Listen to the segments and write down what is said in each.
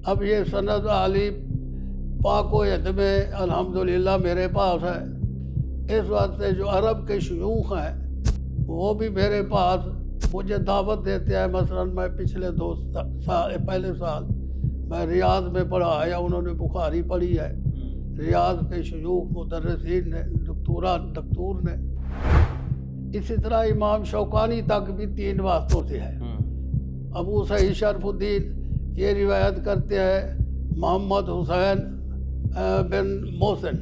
اب یہ سند علی پاک و ہند میں الحمدللہ میرے پاس ہے. اس واسطے جو عرب کے شیوخ ہیں وہ بھی میرے پاس مجھے دعوت دیتے ہیں. مثلاً میں پچھلے 2 سال پہلے سال میں ریاض میں پڑھا ہے، انہوں نے بخاری پڑھی ہے. ریاض کے شیوخ مدرسین نے، دکتور نے. اسی طرح امام شوکانی تک بھی 3 واسطوں سے ہے. ابو سعید شرف الدین یہ روایت کرتے ہیں محمد حسین بن محسن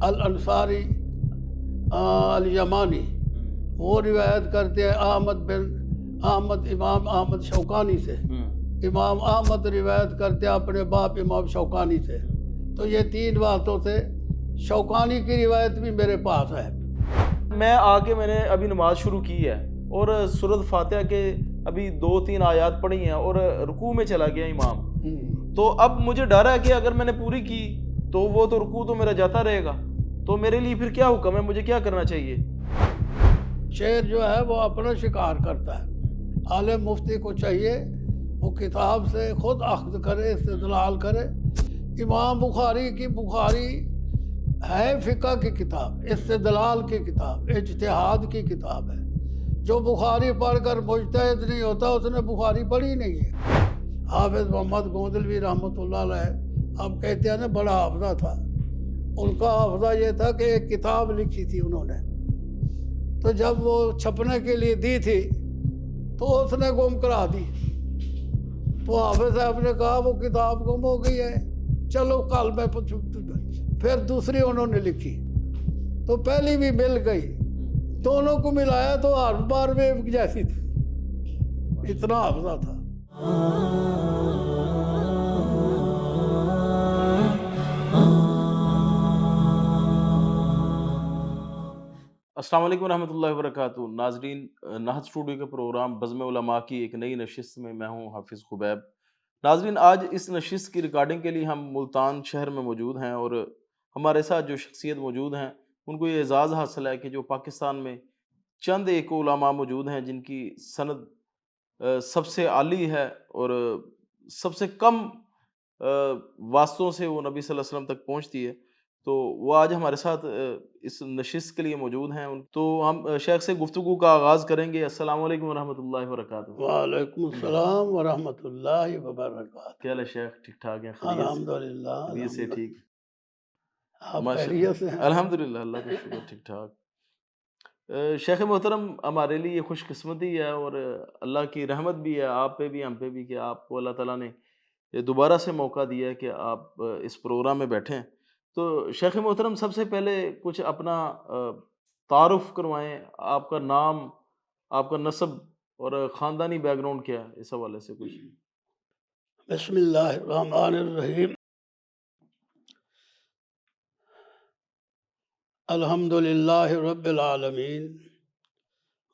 الانصاری الیمانی، وہ روایت کرتے ہیں امام احمد شوکانی سے. امام احمد روایت کرتے ہیں اپنے باپ امام شوکانی سے. تو یہ 3 باتوں سے شوکانی کی روایت بھی میرے پاس ہے. میں آگے میں نے ابھی نماز شروع کی ہے اور سورۃ فاتحہ کے ابھی 2-3 آیات پڑھی ہیں اور رکوع میں چلا گیا امام. تو اب مجھے ڈر ہے کہ اگر میں نے پوری کی تو وہ تو رکوع تو میرا جاتا رہے گا. تو میرے لیے پھر کیا حکم ہے، مجھے کیا کرنا چاہیے؟ شعر جو ہے وہ اپنا شکار کرتا ہے. عالم مفتی کو چاہیے وہ کتاب سے خود اخذ کرے، استدلال کرے. امام بخاری ہے فقہ کی کتاب، استدلال کی کتاب، اجتہاد کی کتاب ہے. جو بخاری پڑھ کر مجتہد نہیں ہوتا اس نے بخاری پڑھی نہیں ہے. حافظ محمد گوندلوی رحمۃ اللہ علیہ اب کہتے ہیں نا بڑا حافظہ تھا. ان کا حافظہ یہ تھا کہ ایک کتاب لکھی تھی انہوں نے، تو جب وہ چھپنے کے لیے دی تھی تو اس نے گم کرا دی. تو حافظ صاحب نے کہا وہ کتاب گم ہو گئی ہے، چلو کل میں پھر دوسری انہوں نے لکھی تو پہلی بھی مل گئی. دونوں کو ملایا تو ہر بار میں ایک جیسی تھی. اتنا حافظہ تھا. السلام علیکم ورحمۃ اللہ وبرکاتہ. ناظرین، نہج اسٹوڈیو کے پروگرام بزم علماء کی ایک نئی نشست میں میں ہوں حافظ خبیب. ناظرین، آج اس نشست کی ریکارڈنگ کے لیے ہم ملتان شہر میں موجود ہیں اور ہمارے ساتھ جو شخصیت موجود ہیں ان کو یہ اعزاز حاصل ہے کہ جو پاکستان میں چند ایک علماء موجود ہیں جن کی سند سب سے عالی ہے اور سب سے کم واسطوں سے وہ نبی صلی اللہ علیہ وسلم تک پہنچتی ہے. تو وہ آج ہمارے ساتھ اس نشست کے لیے موجود ہیں. تو ہم شیخ سے گفتگو کا آغاز کریں گے. السلام علیکم ورحمۃ اللہ وبرکاتہ. وعلیکم السلام ورحمۃ اللہ وبرکاتہ. کیا حال ہے شیخ؟ ٹھیک ٹھاک ہیں؟ الحمدللہ. خیریت سے؟ ٹھیک، آپ ماشاء خیریت سے ہیں؟ الحمدللہ، اللہ کا شکر، ٹھیک ٹھاک. شیخ محترم، ہمارے لیے یہ خوش قسمتی ہے اور اللہ کی رحمت بھی ہے آپ پہ بھی ہم پہ بھی کہ آپ کو اللہ تعالیٰ نے یہ دوبارہ سے موقع دیا ہے کہ آپ اس پروگرام میں بیٹھیں. تو شیخ محترم، سب سے پہلے کچھ اپنا تعارف کروائیں. آپ کا نام، آپ کا نسب اور خاندانی بیک گراؤنڈ کیا ہے، اس حوالے سے کچھ. بسم اللہ الرحمن الرحیم. الحمدللہ رب العالمین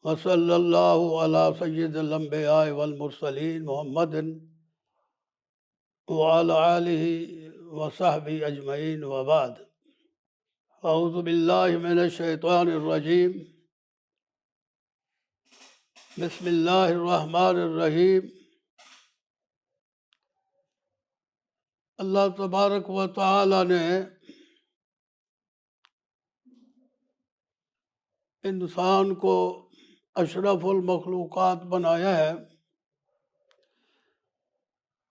وصلی اللہ علی سید الانبیاء والمرسلین محمد وعلی آلہ وصحبہ اجمعین وبعد. اعوذ باللہ من الشیطان الرجیم. بسم اللہ الرحمن الرحیم. اللہ تبارک و تعالی نے انسان کو اشرف المخلوقات بنایا ہے.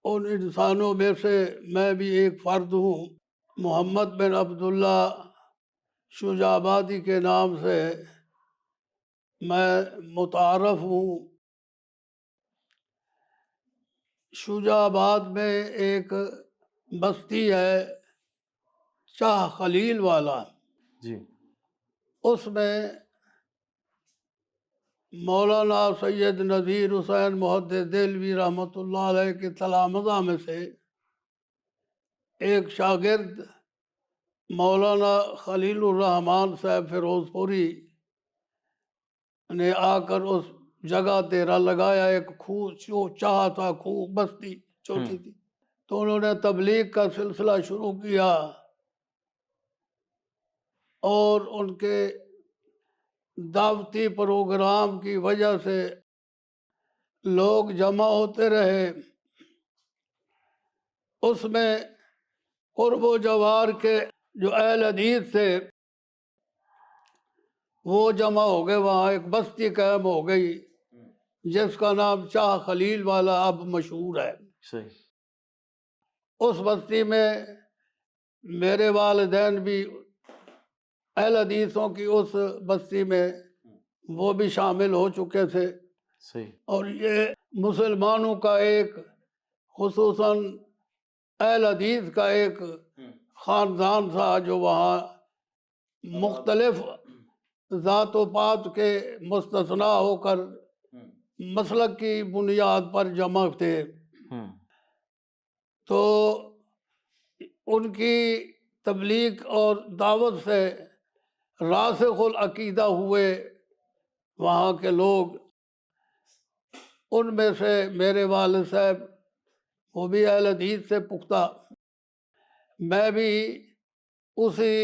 ان انسانوں میں سے میں بھی ایک فرد ہوں. محمد بن عبداللہ شجاع آبادی کے نام سے میں متعارف ہوں. شجاع آباد میں ایک بستی ہے شاہ خلیل والا، جی. اس میں مولانا سید نذیر حسین محدث دہلوی رحمۃ اللہ علیہ کے تلامذہ میں سے ایک شاگرد مولانا خلیل الرحمن صاحب فیروز پوری نے آ کر اس جگہ ڈیرا لگایا. ایک خوہ چاہ تھا، خوہ بستی چھوٹی تھی. تو انہوں نے تبلیغ کا سلسلہ شروع کیا اور ان کے دعوتی پروگرام کی وجہ سے لوگ جمع ہوتے رہے. اس میں قرب و جوار کے جو اہل حدیث تھے وہ جمع ہو گئے، وہاں ایک بستی قائم ہو گئی جس کا نام شاہ خلیل والا اب مشہور ہے۔ صحیح۔ اس بستی میں میرے والدین بھی اہل حدیثوں کی اس بستی میں وہ بھی شامل ہو چکے تھے، صحیح۔ اور یہ مسلمانوں کا ایک خصوصاً اہل حدیث کا ایک خاندان تھا جو وہاں مختلف ذات و پات کے مستثنا ہو کر مسلک کی بنیاد پر جمع تھے۔ تو ان کی تبلیغ اور دعوت سے راسخ العقیدہ ہوئے وہاں کے لوگ۔ ان میں سے میرے والد صاحب وہ بھی اہل حدیث سے پختہ، میں بھی اسی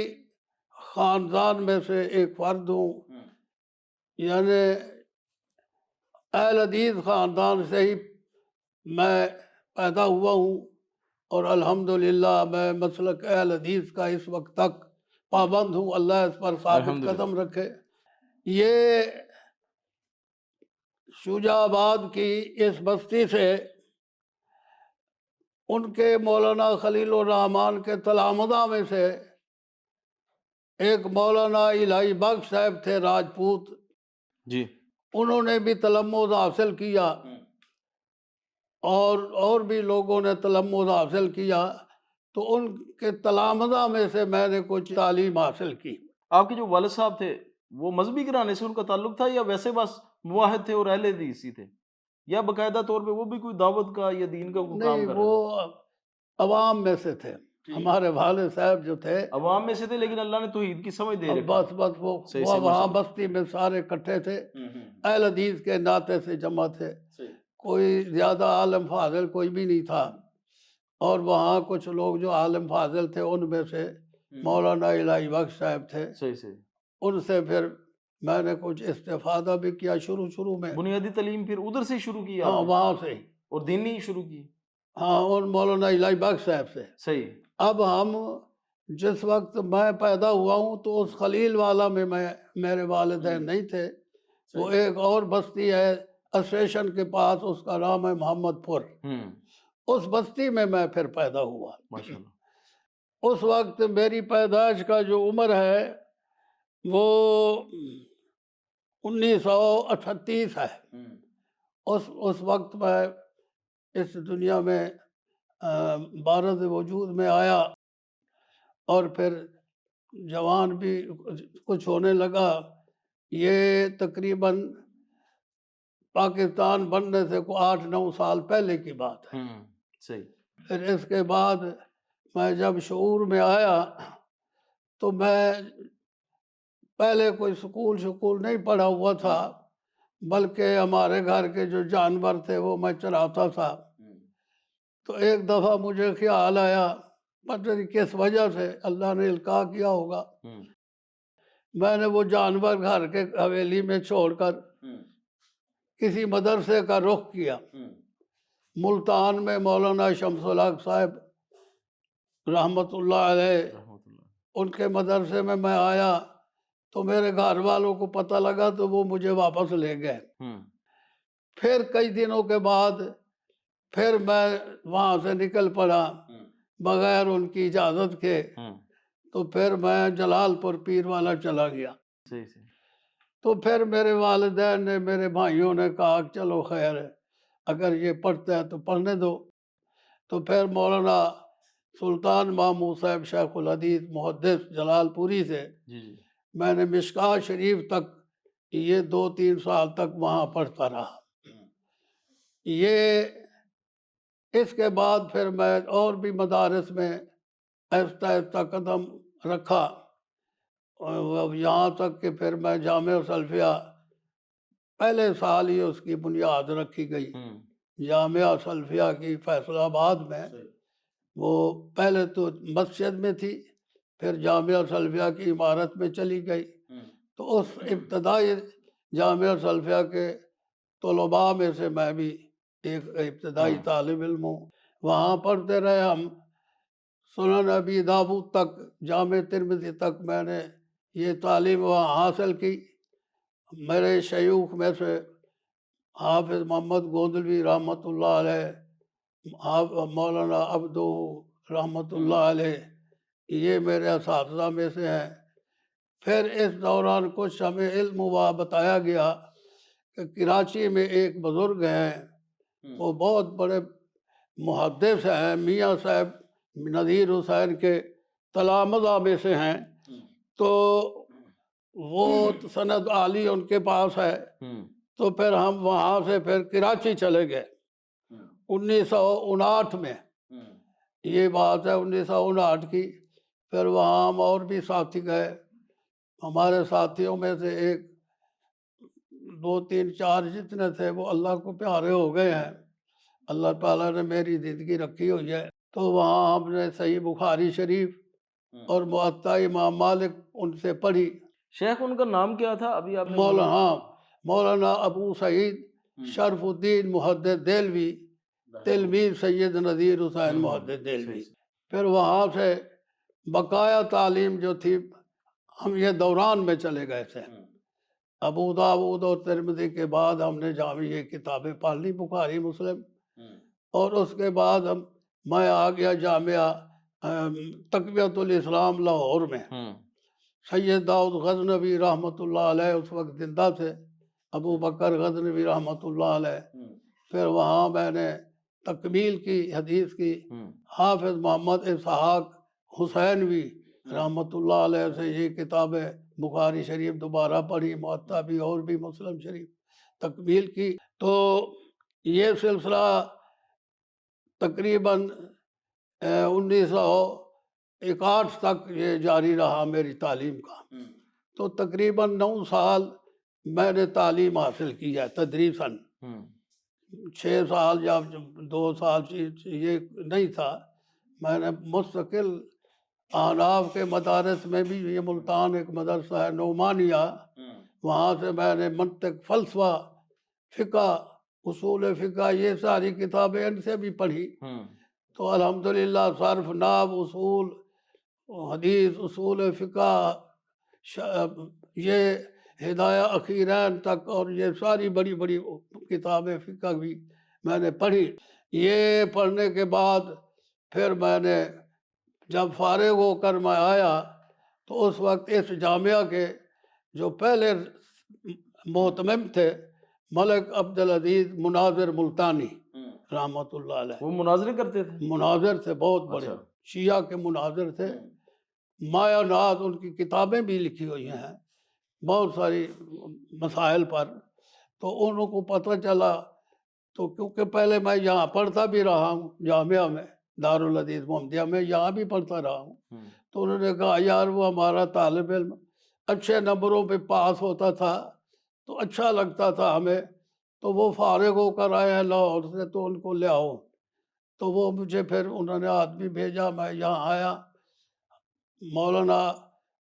خاندان میں سے ایک فرد ہوں، یعنی اہل حدیث خاندان سے ہی میں پیدا ہوا ہوں، اور الحمدللہ میں مسلک اہل حدیث کا اس وقت تک پابند ہوں، اللہ اس پر ثابت الحمدللہ۔ قدم رکھے۔ یہ شجاع آباد کی اس بستی سے ان کے مولانا خلیل الرحمان کے تلامذہ میں سے ایک مولانا الہی بخش صاحب تھے راجپوت، جی۔ انہوں نے بھی تلمذ حاصل کیا، اور بھی لوگوں نے تلمذ حاصل کیا، تو ان کے تلامذہ میں سے میں نے کچھ تعلیم حاصل کی۔ آپ کے جو والد صاحب تھے وہ مذہبی گھرانے سے ان کا تعلق تھا، یا ویسے بس موحد تھے اور اہل حدیث ہی تھے، یا باقاعدہ طور پہ وہ بھی کوئی دعوت کا یا دین کا کوئی کام نہیں، کر رہے وہ تھے؟ عوام میں سے تھے، ہمارے والد صاحب جو تھے عوام میں سے تھے، لیکن اللہ نے توحید کی سمجھ دے رکھی۔ بس وہ صحیح صحیح، وہاں ماشاء بستی میں سارے اکٹھے تھے، اللہ۔ اہل حدیث کے ناطے سے جمع تھے، صحیح۔ کوئی زیادہ عالم فاضل کوئی بھی نہیں تھا، اور وہاں کچھ لوگ جو عالم فاضل تھے ان میں سے مولانا الہی بخش صاحب تھے، صحیح صحیح۔ ان سے پھر میں نے کچھ استفادہ بھی کیا شروع میں، بنیادی تعلیم پھر ادھر سے شروع کی ہاں آپ نے؟ وہاں سے، اور دینی شروع کی؟ ہاں، اور مولانا الہی بخش صاحب سے۔ صحیح۔ اب ہم جس وقت میں پیدا ہوا ہوں تو اس خلیل والا میں میرے والدین نہیں تھے، وہ ایک اور بستی ہے اسٹیشن کے پاس، اس کا نام ہے محمد پور، اس بستی میں پھر پیدا ہوا۔ ماشاءاللہ۔ اس وقت میری پیدائش کا جو عمر ہے وہ 1938 ہے۔ اس وقت میں اس دنیا میں بارد وجود میں آیا، اور پھر جوان بھی کچھ ہونے لگا۔ یہ تقریباً پاکستان بننے سے کوئی 8-9 سال پہلے کی بات ہے۔ صحیح۔ پھر اس کے بعد میں جب شعور میں آیا تو میں پہلے کوئی سکول نہیں پڑھا ہوا تھا، بلکہ ہمارے گھر کے جو جانور تھے وہ میں چراتا تھا۔ تو ایک دفعہ مجھے خیال آیا، پتہ نہیں کس وجہ سے اللہ نے القاء کیا ہوگا، میں نے وہ جانور گھر کے حویلی میں چھوڑ کر کسی مدرسے کا رخ کیا۔ ملتان میں مولانا شمس الحق صاحب رحمۃ اللہ علیہ، ان کے مدرسے میں آیا تو میرے گھر والوں کو پتہ لگا تو وہ مجھے واپس لے گئے۔ پھر کئی دنوں کے بعد پھر میں وہاں سے نکل پڑا بغیر ان کی اجازت کے، تو پھر میں جلال پور پیر والا چلا گیا۔ تو پھر میرے والدین نے، میرے بھائیوں نے کہا چلو خیر ہے، اگر یہ پڑھتا ہے تو پڑھنے دو۔ تو پھر مولانا سلطان محمود صاحب شیخ الحدیث محدث جلال پوری سے میں نے مشکوٰۃ شریف تک یہ 2-3 سال تک وہاں پڑھتا رہا۔ یہ اس کے بعد پھر میں اور بھی مدارس میں آہستہ آہستہ قدم رکھا، یہاں تک کہ پھر میں جامعہ سلفیہ پہلے سال ہی اس کی بنیاد رکھی گئی۔ جامعہ سلفیہ کی فیصل آباد میں، وہ پہلے تو مسجد میں تھی، پھر جامعہ سلفیہ کی عمارت میں چلی گئی۔ تو اس ابتدائی جامعہ سلفیہ کے طلباء میں سے میں بھی ایک ابتدائی طالب علم ہوں، وہاں پڑھتے رہے ہم، سنن ابی داؤد تک، جامع ترمذی تک میں نے یہ تعلیم وہاں حاصل کی۔ میرے شیوخ میں سے حافظ محمد گوندلوی رحمۃ اللہ علیہ، مولانا عبدو رحمۃ اللہ علیہ، یہ میرے اساتذہ میں سے ہیں۔ پھر اس دوران کچھ ہمیں علم ہوا، بتایا گیا کہ کراچی میں ایک بزرگ ہیں، وہ بہت بڑے محدث ہیں، میاں صاحب نذیر حسین کے تلامذہ میں سے ہیں، تو وہ سند عالی ان کے پاس ہے۔ تو پھر ہم وہاں سے پھر کراچی چلے گئے 1959 میں، یہ بات ہے 1959 کی۔ پھر وہاں ہم اور بھی ساتھی گئے، ہمارے ساتھیوں میں سے ایک 2 3 4 جتنے تھے وہ اللہ کو پیارے ہو گئے ہیں، اللہ تعالیٰ نے میری زندگی رکھی ہوئی ہے۔ تو وہاں ہم نے صحیح بخاری شریف اور موطا امام مالک ان سے پڑھی۔ شیخ ان کا نام کیا تھا ابھی آپ نے؟ مولانا ابو سعید شرف الدین محدث دہلوی، تلمیذ سید نذیر حسین محدث دہلوی۔ پھر وہاں سے بقایا تعلیم جو تھی، ہم یہ دوران میں چلے گئے تھے۔ ابو داؤد اور ترمذی کے بعد ہم نے جامع یہ کتابیں پڑھ لی، بخاری مسلم، اور اس کے بعد میں آ گیا جامعہ تقویت الاسلام لاہور میں۔ سید داؤد غزنوی رحمۃ اللہ علیہ اس وقت زندہ تھے، ابو بکر غزنوی رحمۃ اللہ علیہ۔ پھر وہاں میں نے تکمیل کی حدیث کی، حافظ محمد اسحاق حسینوی رحمۃ اللہ علیہ سے یہ کتابیں بخاری شریف دوبارہ پڑھی، موطا بھی اور بھی مسلم شریف تکمیل کی۔ تو یہ سلسلہ تقریباً 1961 تک یہ جاری رہا میری تعلیم کا۔ تو تقریباً 9 سال میں نے تعلیم حاصل کی ہے تدریساً، 6 سال یا 2 سال یہ نہیں تھا، میں نے مستقل احناف کے مدارس میں بھی، یہ ملتان ایک مدرسہ ہے نعمانیہ، وہاں سے میں نے منطق، فلسفہ، فقہ، اصول فقہ، یہ ساری کتابیں ان سے بھی پڑھی۔ تو الحمدللہ صرف، نحو، اصول حدیث، اصول فقہ، یہ ہدایہ اخیرین تک، اور یہ ساری بڑی بڑی کتابیں فقہ بھی میں نے پڑھی۔ یہ پڑھنے کے بعد پھر میں نے جب فارغ ہو کر میں آیا تو اس وقت اس جامعہ کے جو پہلے محتمم تھے ملک عبدالعزیز مناظر ملتانی رحمۃ اللہ علیہ، وہ مناظرے کرتے تھے؟ مناظر تھے، بہت بڑے شیعہ کے مناظر تھے۔ مایا ناز ان کی کتابیں بھی لکھی ہوئی ہیں بہت ساری مسائل پر۔ تو انہوں کو پتہ چلا، تو کیونکہ پہلے میں یہاں پڑھتا بھی رہا ہوں جامعہ میں، دارالحدیث محمدیہ میں یہاں بھی پڑھتا رہا ہوں، تو انہوں نے کہا یار وہ ہمارا طالب علم اچھے نمبروں پہ پاس ہوتا تھا تو اچھا لگتا تھا ہمیں، تو وہ فارغ ہو کر آئے ہیں لاہور سے، تو ان کو لے آؤ۔ تو وہ مجھے پھر انہوں نے آدمی بھیجا، میں یہاں آیا۔ مولانا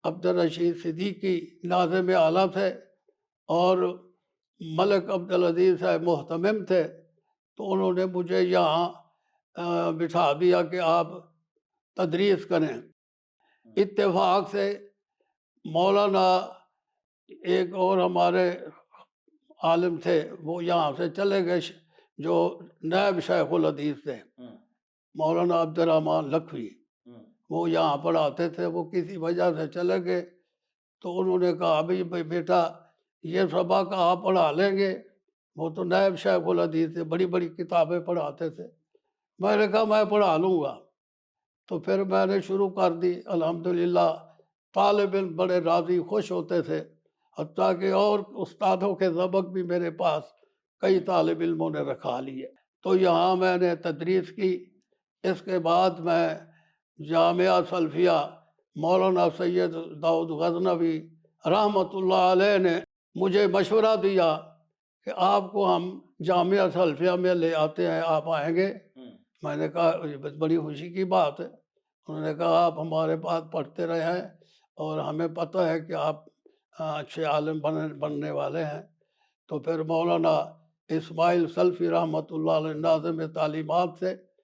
عبدالرشید صدیقی ناظم اعلیٰ تھے اور ملک عبدالعزیز صاحب محتمم تھے، تو انہوں نے مجھے یہاں بٹھا دیا کہ آپ تدریس کریں۔ اتفاق سے مولانا ایک اور ہمارے عالم تھے، وہ یہاں سے چلے گئے، جو نائب شیخ الحدیث تھے، مولانا عبدالرحمن لکھوی، وہ یہاں پڑھاتے تھے، وہ کسی وجہ سے چلے گئے۔ تو انہوں نے کہا بھائی بیٹا یہ سبق آپ پڑھا لیں گے؟ وہ تو نائب شیخ الحدیث تھے، بڑی بڑی کتابیں پڑھاتے تھے۔ میں نے کہا میں پڑھا لوں گا۔ تو پھر میں نے شروع کر دی، الحمدللہ طالب علم بڑے راضی خوش ہوتے تھے، حتیٰ کہ اور استادوں کے سبق بھی میرے پاس کئی طالب علموں نے رکھا لیے۔ تو یہاں میں نے تدریس کی۔ اس کے بعد میں جامعہ سلفیہ، مولانا سید داؤد غزنوی رحمۃ اللہ علیہ نے مجھے مشورہ دیا کہ آپ کو ہم جامعہ سلفیہ میں لے آتے ہیں، آپ آئیں گے؟ میں نے کہا یہ بڑی خوشی کی بات ہے۔ انہوں نے کہا آپ ہمارے پاس پڑھتے رہے ہیں اور ہمیں پتہ ہے کہ آپ اچھے عالم بننے والے ہیں۔ تو پھر مولانا اسماعیل سلفی رحمۃ اللہ علیہ ناظم تعلیمات سے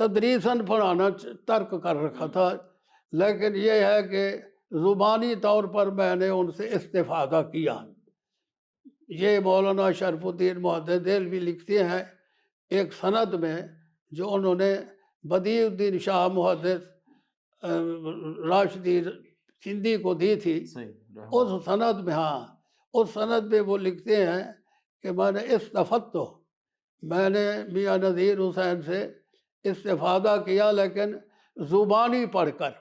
تدریساً پڑھانا ترک کر رکھا تھا، لیکن یہ ہے کہ زبانی طور پر میں نے ان سے استفادہ کیا۔ یہ مولانا شرف الدین محدث دہلوی لکھتے ہیں ایک سند میں جو انہوں نے بدیع الدین شاہ محدث راشدی سندھی کو دی تھی، اس سند میں اس سند میں وہ لکھتے ہیں کہ میں نے استفدت، میں نے میاں نذیر حسین سے استفادہ کیا، لیکن زبانی پڑھ کر۔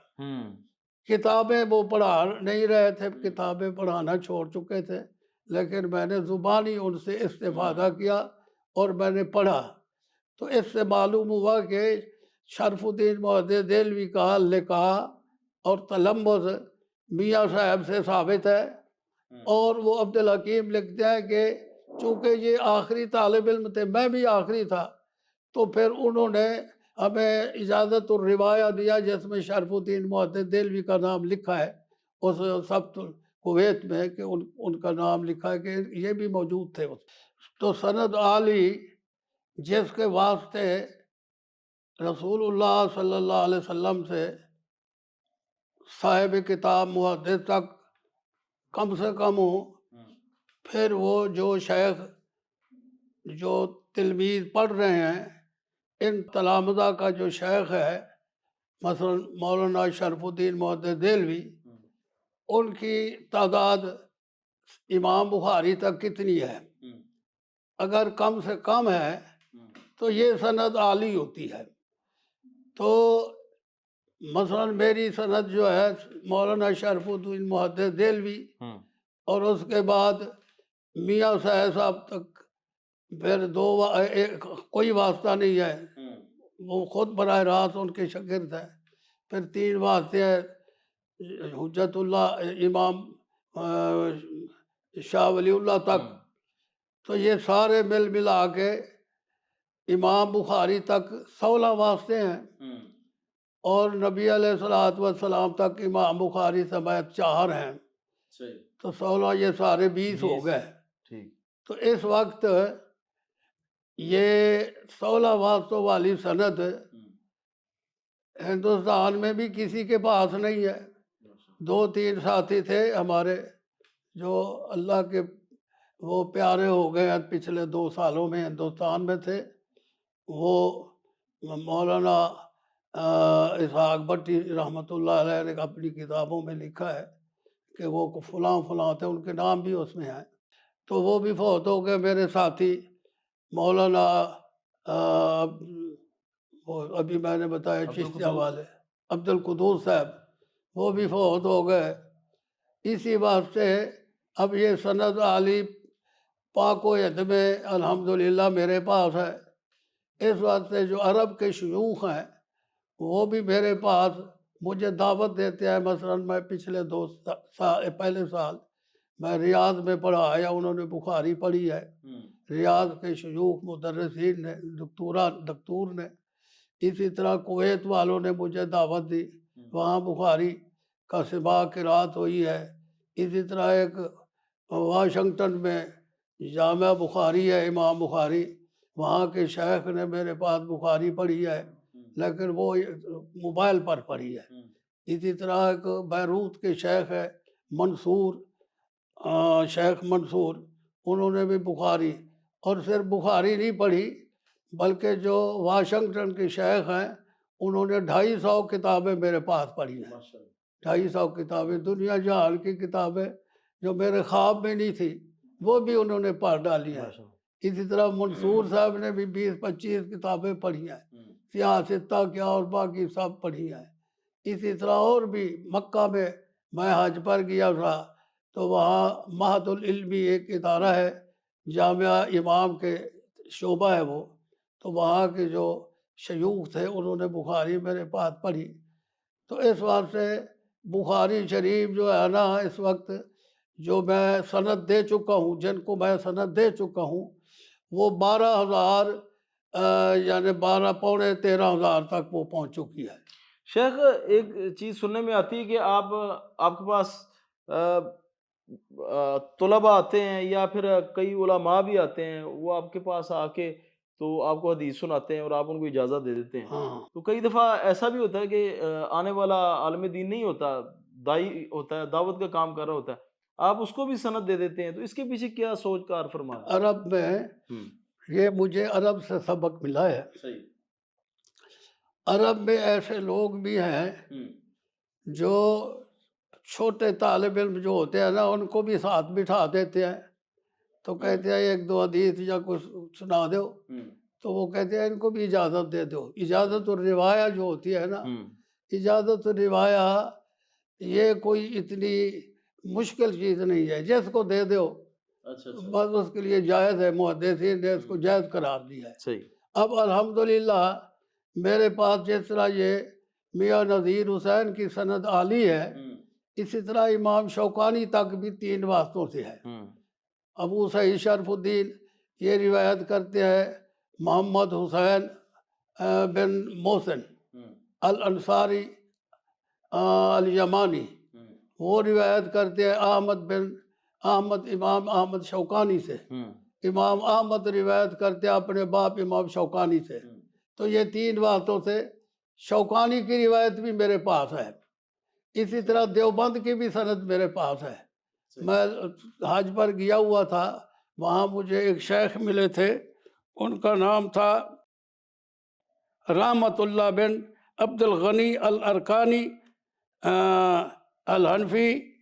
کتابیں وہ پڑھا نہیں رہے تھے، کتابیں پڑھانا چھوڑ چکے تھے، لیکن میں نے زبانی ان سے استفادہ کیا اور میں نے پڑھا۔ تو اس سے معلوم ہوا کہ شرف الدین محدث دہلوی کا لقاء اور تلمذ میاں صاحب سے ثابت ہے۔ اور وہ عبدالحکیم لکھتے ہیں کہ چونکہ یہ آخری طالب علم تھے، میں بھی آخری تھا، تو پھر انہوں نے ہمیں اجازت الروایہ دیا، جس میں شرف الدین محدث دہلوی کا نام لکھا ہے اس سبت کویت میں، کہ ان کا نام لکھا ہے کہ یہ بھی موجود تھے۔ تو سند عالی جس کے واسطے رسول اللہ صلی اللہ علیہ وسلم سے صاحب کتاب محدث تک کم سے کم ہو، پھر وہ جو شیخ جو تلمیذ پڑھ رہے ہیں، ان تلامذہ کا جو شیخ ہے مثلا مولانا شرف الدین محدث دہلوی، ان کی تعداد امام بخاری تک کتنی ہے؟ اگر کم سے کم ہے تو یہ سند عالی ہوتی ہے۔ تو مثلا میری سند جو ہے مولانا شرف الدین محدث دہلوی، اور اس کے بعد میاں صاحب تک پھر کوئی واسطہ نہیں ہے، وہ خود براہ راست ان کے شاگرد ہیں۔ پھر 3 واسطے ہیں، حجت اللہ امام شاہ ولی اللہ تک۔ تو یہ سارے ملا کے امام بخاری تک 16 واسطے ہیں، اور نبی علیہ الصلوۃ والسلام تک امام بخاری سمیت 4 ہیں، تو 16 یہ سارے 20 ہو گئے۔ تو اس وقت یہ 16 واسطوں والی سند ہندوستان میں بھی کسی کے پاس نہیں ہے۔ 2-3 ساتھی تھے ہمارے جو اللہ کے وہ پیارے ہو گئے ہیں، پچھلے 2 سالوں میں ہندوستان میں تھے۔ وہ مولانا اسحاق بٹی رحمۃ اللہ علیہ نے اپنی کتابوں میں لکھا ہے کہ وہ فلاں تھے، ان کے نام بھی اس میں ہیں۔ تو وہ بھی فوت ہو گئے۔ میرے ساتھی مولانا وہ ابھی میں نے بتایا چشتیہ والے عبدالقدوس صاحب، وہ بھی فوت ہو گئے۔ اسی واسطے اب یہ سند عالی پاک و ہند میں الحمدللہ میرے پاس ہے۔ اس واسطے جو عرب کے شیوخ ہیں وہ بھی میرے پاس مجھے دعوت دیتے ہیں۔ مثلا میں پچھلے 2 پہلے سال میں ریاض میں پڑھا یا انہوں نے بخاری پڑھی ہے، ریاض کے شیوخ مدرسین نے، دکتور نے۔ اسی طرح کویت والوں نے مجھے دعوت دی، وہاں بخاری کا سماع قرات ہوئی ہے۔ اسی طرح ایک واشنگٹن میں جامعہ بخاری ہے، امام بخاری، وہاں کے شیخ نے میرے پاس بخاری پڑھی ہے، لیکن وہ موبائل پر پڑھی ہے۔ اسی طرح ایک بیروت کے شیخ ہے منصور، شیخ منصور، انہوں نے بھی بخاری، اور صرف بخاری نہیں پڑھی بلکہ جو واشنگٹن کے شیخ ہیں انہوں نے 250 کتابیں میرے پاس پڑھی ہیں۔ 250 کتابیں، دنیا جہان کی کتابیں جو میرے خواب میں نہیں تھی وہ بھی انہوں نے پڑھ ڈالی ہیں۔ اسی طرح منصور صاحب نے بھی 20-25 کتابیں پڑھی ہیں، سیاستہ کیا اور باقی سب پڑھی ہیں۔ اسی طرح اور بھی مکہ میں حج پر گیا تھا، تو وہاں مہد العلمی ایک ادارہ ہے، جامعہ امام کے شعبہ ہے وہ، تو وہاں کے جو شیوخ تھے انہوں نے بخاری میرے پاس پڑھی۔ تو اس واسطے بخاری شریف جو ہے نا، اس وقت جو میں سند دے چکا ہوں، جن کو میں سند دے چکا ہوں، وہ 12,000 یعنی 12 پونے 13,000 تک وہ پہنچ چکی ہے۔ شیخ ایک چیز سننے میں آتی ہے کہ آپ کے پاس طلباء آتے ہیں یا پھر کئی علماء بھی آتے ہیں، وہ آپ کے پاس آ کے تو آپ کو حدیث سناتے ہیں اور آپ ان کو اجازت دے دیتے ہیں. ہاں تو کئی دفعہ ایسا بھی ہوتا ہے کہ آنے والا عالم دین نہیں ہوتا، دائی ہوتا ہے، دعوت کا کام کر رہا ہوتا ہے، آپ اس کو بھی سند دے دیتے ہیں، تو اس کے پیچھے کیا سوچ کار فرما ہے؟ عرب میں یہ مجھے عرب سے سبق ملا ہے. صحیح. عرب میں ایسے لوگ بھی ہیں جو چھوٹے طالب علم جو ہوتے ہیں نا ان کو بھی ساتھ بٹھا دیتے ہیں، تو کہتے ہیں ایک دو حدیث یا کچھ سنا دو، تو وہ کہتے ہیں ان کو بھی اجازت دے دو. اجازت الروایا جو ہوتی ہے نا، اجازت الروایا یہ کوئی اتنی مشکل چیز نہیں ہے، جس کو دے دو بس اس کے لیے جائز ہے. محدثین نے اس کو جائز قرار دیا ہے. صحیح. اب الحمدللہ میرے پاس جس طرح یہ میاں نذیر حسین کی سند عالی ہے، اسی طرح امام شوکانی تک بھی 3 واسطوں سے ہے. ابو سعید شرف الدین یہ روایت کرتے ہیں محمد حسین بن محسن الانصاری الیمانی، وہ روایت کرتے ہیں امام احمد شوکانی سے. امام احمد روایت کرتے ہیں اپنے باپ امام شوکانی سے. تو یہ 3 باتوں سے شوکانی کی روایت بھی میرے پاس ہے. اسی طرح دیوبند کی بھی سند میرے پاس ہے. میں حج پر گیا ہوا تھا، وہاں مجھے ایک شیخ ملے تھے، ان کا نام تھا رحمت اللہ بن عبد الغنی الارکانی الحنفی،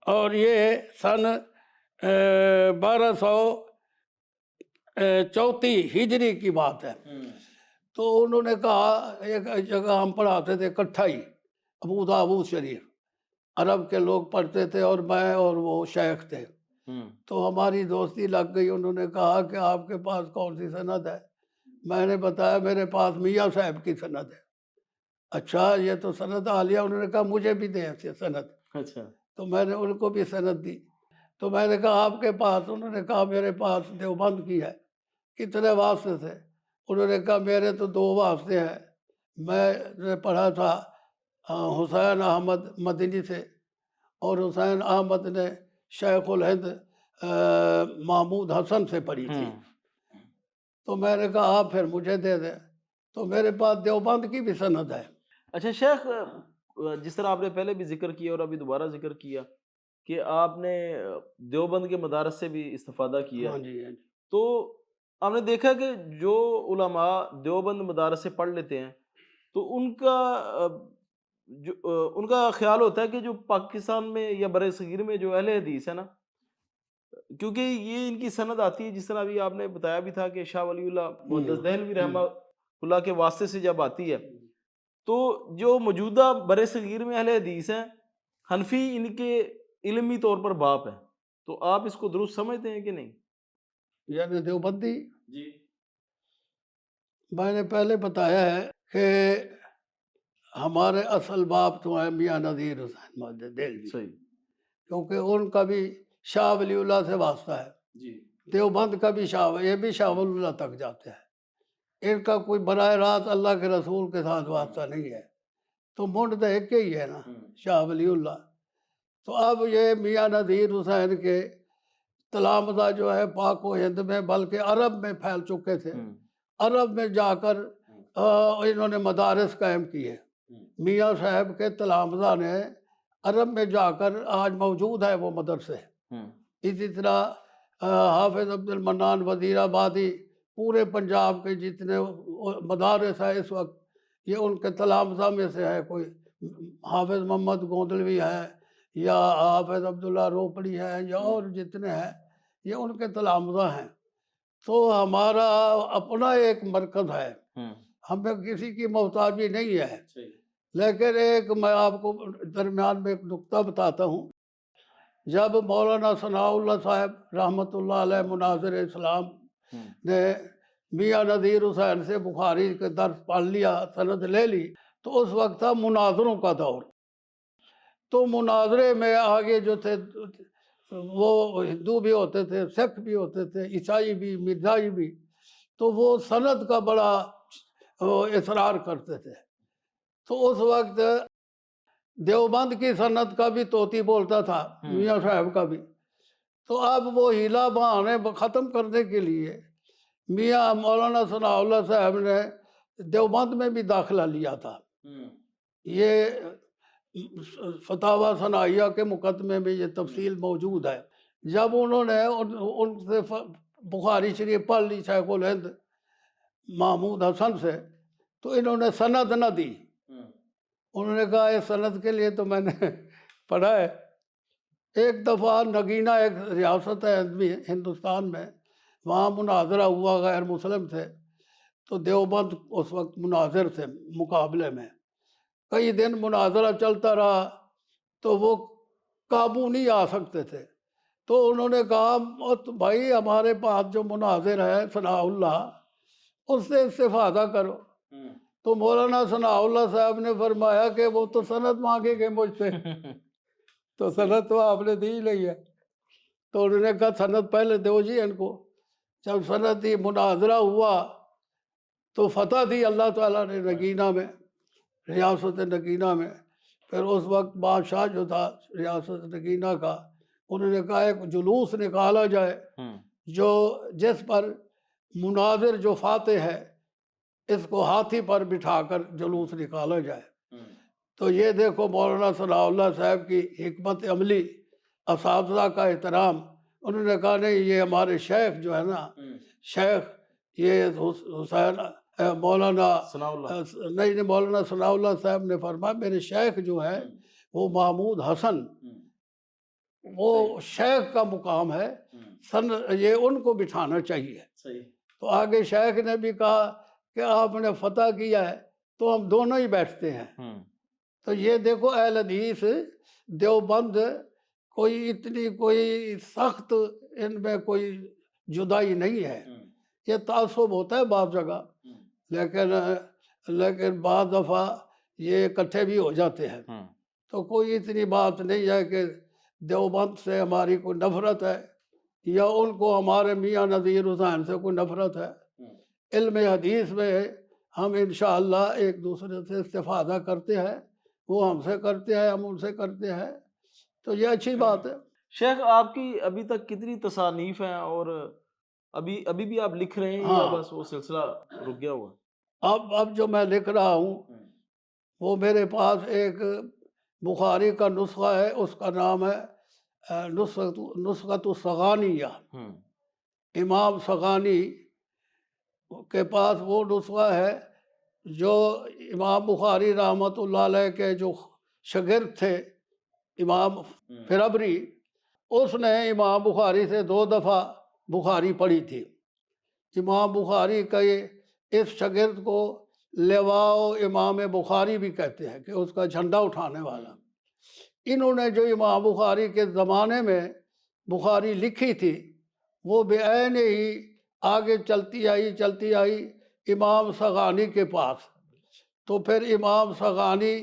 اور یہ سن 1234 ہجری کی بات ہے. تو انہوں نے کہا، ایک جگہ ہم پڑھاتے تھے اکٹھا ہی ابو داؤد شریف، عرب کے لوگ پڑھتے تھے اور میں اور وہ شیخ تھے. تو ہماری دوستی لگ گئی. انہوں نے کہا کہ آپ کے پاس کون سی سند ہے؟ میں نے بتایا میرے پاس میاں صاحب کی سند ہے. اچھا یہ تو سند عالیہ. انہوں نے کہا مجھے بھی دیں سند. اچھا. تو میں نے ان کو بھی سند دی. تو میں نے کہا آپ کے پاس؟ انہوں نے کہا میرے پاس دیوبند کی ہے. کتنے واسطے تھے؟ انہوں نے کہا میرے تو 2 واسطے ہیں. میں نے پڑھا تھا حسین احمد مدنی سے، اور حسین احمد نے شیخ الہند محمود حسن سے پڑھی تھی. تو میں نے کہا آپ پھر مجھے دے دیں. تو میرے پاس دیوبند کی بھی سند ہے. اچھا شیخ، جس طرح آپ نے پہلے بھی ذکر کیا اور ابھی دوبارہ ذکر کیا کہ آپ نے دیوبند کے مدارس سے بھی استفادہ کیا، ہاں جی. تو آپ نے دیکھا کہ جو علماء دیوبند مدارس سے پڑھ لیتے ہیں تو ان کا خیال ہوتا ہے کہ جو پاکستان میں یا برِ صغیر میں جو اہل حدیث ہے نا، کیونکہ یہ ان کی سند آتی ہے، جس طرح ابھی آپ نے بتایا بھی تھا کہ شاہ ولی اللہ محدث دہلوی رحمہ اللہ کے واسطے سے جب آتی ہے، تو جو موجودہ برِ صغیر میں اہل حدیث ہیں، حنفی ان کے علمی طور پر باپ ہیں. تو آپ اس کو درست سمجھتے ہیں کہ نہیں؟ یعنی دیوبندی، جی میں نے پہلے بتایا ہے کہ ہمارے اصل باپ تو ہیں میاں نذیر حسین محدث دہلوی، صحیح. کیونکہ ان کا بھی شاہ ولی اللہ سے واسطہ ہے. جی. دیوبند کا بھی یہ بھی شاہ ولی اللہ تک جاتے ہیں. ان کا کوئی براہ راست اللہ کے رسول کے ساتھ واسطہ نہیں ہے. تو منڈ ایک کے ہی ہے نا، شاہ ولی اللہ. تو اب یہ میاں نذیر حسین کے تلامذہ جو ہے پاک و ہند میں بلکہ عرب میں پھیل چکے تھے. عرب میں جا کر انہوں نے مدارس قائم کیے. میاں صاحب کے تلامذہ نے عرب میں جا کر آج موجود ہے وہ مدرسے. اسی طرح حافظ عبد المنان وزیر آبادی، پورے پنجاب کے جتنے مدارس ہیں اس وقت یہ ان کے تلامذہ میں سے ہے. کوئی حافظ محمد گوندلوی ہے یا حافظ عبداللہ روپڑی ہے یا اور جتنے ہیں یہ ان کے تلامذہ ہیں. تو ہمارا اپنا ایک مرکز ہے، ہمیں کسی کی محتاجی نہیں ہے. لیکن ایک میں آپ کو درمیان میں ایک نقطہ بتاتا ہوں. جب مولانا ثناء اللہ صاحب رحمۃ اللہ علیہ مناظر اسلام نے میاں نذیر حسین سے بخاری کے درس پڑھ لیا، سند لے لی، تو اس وقت تھا مناظروں کا دور. تو مناظرے میں آگے جو تھے وہ ہندو بھی ہوتے تھے، سکھ بھی ہوتے تھے، عیسائی بھی، مرزائی بھی. تو وہ سند کا بڑا اصرار کرتے تھے. تو اس وقت دیوبند کی سند کا بھی طوطی بولتا تھا، میاں صاحب کا بھی. تو اب وہ ہیلا بہانے ختم کرنے کے لیے میاں مولانا ثناء اللہ صاحب نے دیوبند میں بھی داخلہ لیا تھا. یہ فتاوی ثنائیہ کے مقدمے میں یہ تفصیل موجود ہے. جب انہوں نے ان سے بخاری شریف پڑھ لی شیخ الہند محمود حسن سے، تو انہوں نے سند نہ دی. انہوں نے کہا اس سند کے لیے تو میں نے پڑھا ہے. ایک دفعہ نگینہ ایک ریاست ہے ہندوستان میں، وہاں مناظرہ ہوا غیر مسلم سے، تو دیوبند اس وقت مناظر تھے مقابلے میں. کئی دن مناظرہ چلتا رہا تو وہ قابو نہیں آ سکتے تھے. تو انہوں نے کہا بھائی ہمارے پاس جو مناظر ہے ثناء اللہ، اس سے استفادہ کرو. تو مولانا ثناء اللہ صاحب نے فرمایا کہ وہ تو سند مانگے گے مجھ سے، تو سند تو آپ نے دی ہی نہیں ہے. تو انہوں نے کہا سند پہلے دو جی ان کو. جب سند دی، مناظرہ ہوا تو فتح دی اللہ تعالیٰ نے نگینہ میں، ریاست نگینہ میں. پھر اس وقت بادشاہ جو تھا ریاست نگینہ کا، انہوں نے کہا ایک جلوس نکالا جائے جو جس پر مناظر جو فاتح ہے اس کو ہاتھی پر بٹھا کر جلوس نکالا جائے. تو یہ دیکھو مولانا ثناء اللہ صاحب کی حکمت عملی، اساتذہ کا احترام. انہوں نے کہا نہیں، یہ ہمارے شیخ جو ہے نا، شیخ یہ حسین مولانا نہیں مولانا ثناء اللہ صاحب نے فرمایا میرے شیخ جو ہے وہ محمود حسن، وہ شیخ کا مقام ہے، یہ ان کو بٹھانا چاہیے. تو آگے شیخ نے بھی کہا کہ آپ نے فتح کیا ہے تو ہم دونوں ہی بیٹھتے ہیں. تو یہ دیکھو اہل حدیث دیوبند کوئی اتنی کوئی سخت ان میں کوئی جدائی نہیں ہے. یہ تعصب ہوتا ہے بعض جگہ، لیکن بعض دفعہ یہ اکٹھے بھی ہو جاتے ہیں. تو کوئی اتنی بات نہیں ہے کہ دیوبند سے ہماری کوئی نفرت ہے یا ان کو ہمارے میاں نذیر حسین سے کوئی نفرت ہے. علم حدیث میں ہم انشاءاللہ ایک دوسرے سے استفادہ کرتے ہیں، وہ ہم سے کرتے ہیں، ہم ان سے کرتے ہیں. تو یہ اچھی بات ہے. شیخ آپ کی ابھی تک کتنی تصانیف ہیں، اور ابھی بھی آپ لکھ رہے ہیں یا بس وہ سلسلہ رک گیا ہوا؟ اب جو میں لکھ رہا ہوں وہ میرے پاس ایک بخاری کا نسخہ ہے، اس کا نام ہے نسخۃ الصغانیہ. امام صغانی کے پاس وہ نسخہ ہے جو امام بخاری رحمۃ اللہ علیہ کے جو شاگرد تھے امام فربری، اس نے امام بخاری سے 2 دفعہ بخاری پڑھی تھی. امام بخاری کا اس شاگرد کو لواء امام بخاری بھی کہتے ہیں کہ اس کا جھنڈا اٹھانے والا. انہوں نے جو امام بخاری کے زمانے میں بخاری لکھی تھی وہ بے عین ہی آگے چلتی آئی امام صغانی کے پاس. تو پھر امام صغانی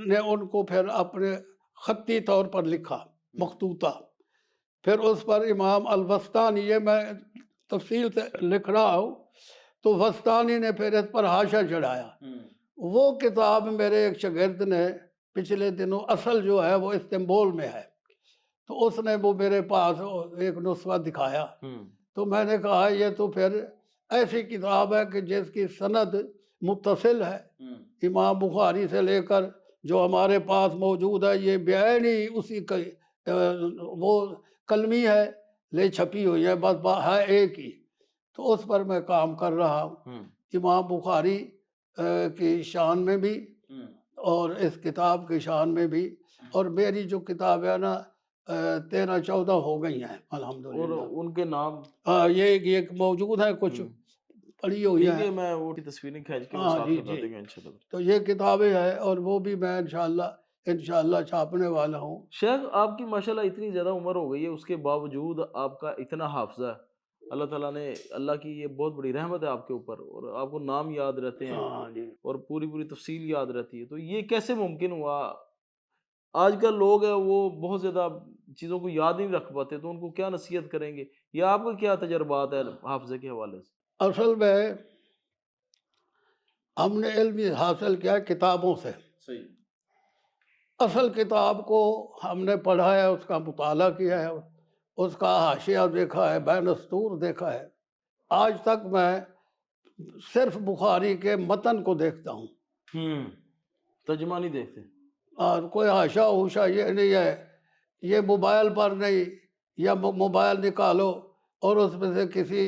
نے ان کو پھر اپنے خطی طور پر لکھا مخطوطہ. پھر اس پر امام الوسطانی، یہ میں تفصیل سے لکھ رہا ہوں، تو وسطانی نے پھر اس پر حاشیہ چڑھایا. وہ کتاب میرے ایک شاگرد نے پچھلے دنوں، اصل جو ہے وہ استنبول میں ہے، تو اس نے وہ میرے پاس ایک نسخہ دکھایا. تو میں نے کہا یہ تو پھر ایسی کتاب ہے کہ جس کی سند متصل ہے امام بخاری سے لے کر جو ہمارے پاس موجود ہے، یہ بعین ہی اسی کا وہ کلمی ہے، لے چھپی ہوئی ہے، بس ہے ایک ہی. تو اس پر میں کام کر رہا ہوں، امام بخاری کی شان میں بھی اور اس کتاب کی شان میں بھی. اور میری جو کتاب ہے نا 13-14 ہو گئی ہیں الحمدللہ. اور ان کے نام یہ موجود ہیں، کچھ پڑھی ہوئی ہیں. میں وہ تصویریں کھینچ کے ساتھ بتا دیں گے انشاءاللہ. تو یہ کتابیں ہیں اور وہ بھی میں انشاءاللہ چھاپنے والا ہوں. شیخ آپ کی ماشاءاللہ اتنی زیادہ عمر ہو گئی ہے، اس کے باوجود آپ کا اتنا حافظہ ہے. اللہ تعالیٰ نے، اللہ کی یہ بہت بڑی رحمت ہے آپ کے اوپر، اور آپ کو نام یاد رہتے ہیں اور پوری تفصیل یاد رہتی ہے. تو یہ کیسے ممکن ہوا؟ آج کل لوگ ہیں وہ بہت زیادہ چیزوں کو یاد نہیں رکھ پاتے، تو ان کو کیا نصیحت کریں گے، یا آپ کا کیا تجربات ہے حافظے کے حوالے سے؟ اصل میں ہم نے علم حاصل کیا کتابوں سے. اصل کتاب کو ہم نے پڑھا ہے، اس کا مطالعہ کیا ہے، اس کا حاشیہ دیکھا ہے، بین السطور دیکھا ہے. آج تک میں صرف بخاری کے متن کو دیکھتا ہوں، ترجمہ نہیں دیکھتے؟ اور کوئی حاشا اوشا یہ نہیں ہے، یہ موبائل پر نہیں، یا موبائل نکالو اور اس میں سے کسی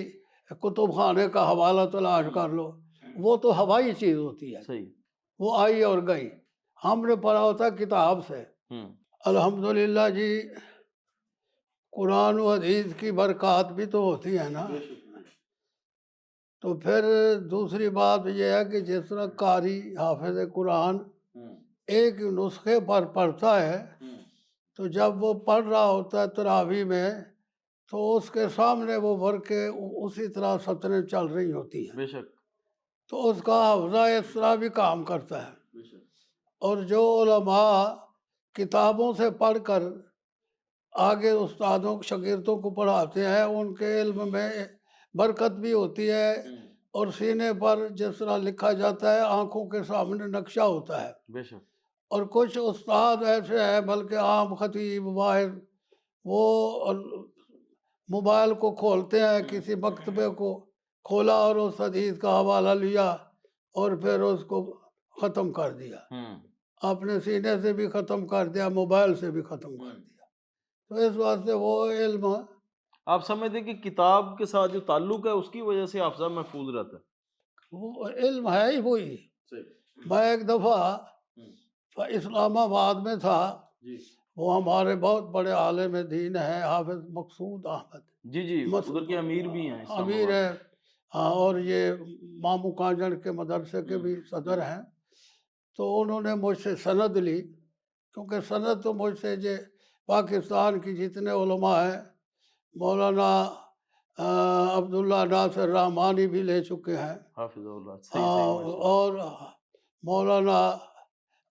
کتب خانے کا حوالہ تلاش کر لو، وہ تو ہوائی چیز ہوتی ہے، صحیح. وہ آئی اور گئی. ہم نے پڑھا ہوتا کتاب سے. الحمدللہ جی، قرآن و حدیث کی برکات بھی تو ہوتی ہے نا. تو پھر دوسری بات یہ ہے کہ جس طرح قاری حافظ قرآن ایک نسخے پر پڑھتا ہے، تو جب وہ پڑھ رہا ہوتا ہے تراویح میں، تو اس کے سامنے وہ ورقے اسی طرح سطریں چل رہی ہوتی ہیں. بے شک. تو اس کا حافظہ اس طرح بھی کام کرتا ہے. اور جو علماء کتابوں سے پڑھ کر آگے استادوں شاگردوں کو پڑھاتے ہیں، ان کے علم میں برکت بھی ہوتی ہے، اور سینے پر جس طرح لکھا جاتا ہے آنکھوں کے سامنے نقشہ ہوتا ہے. بے شک. اور کچھ استاد ایسے ہیں بلکہ عام خطیب واحد، وہ موبائل کو کھولتے ہیں، کسی مکتبے کو کھولا اور اس حدیث کا حوالہ لیا اور پھر اس کو ختم کر دیا. اپنے سینے سے بھی ختم کر دیا، موبائل سے بھی ختم کر دیا. تو اس واسطے وہ علم، آپ سمجھتے کہ کتاب کے ساتھ جو تعلق ہے اس کی وجہ سے حافظہ محفوظ رہتا ہے؟ وہ علم ہے ہی وہی. میں ایک دفعہ اسلام آباد میں تھا، وہ ہمارے بہت بڑے عالم دین ہیں حافظ مقصود احمد. جی ادھر کے امیر بھی ہیں. امیر ہے، ہاں، اور یہ مامو کانجڑ کے مدرسے کے بھی صدر ہیں. تو انہوں نے مجھ سے سند لی، کیونکہ سند تو مجھ سے پاکستان کی جتنے علماء ہیں، مولانا عبداللہ ناصر رحمانی بھی لے چکے ہیں، حافظ اللہ، اور مولانا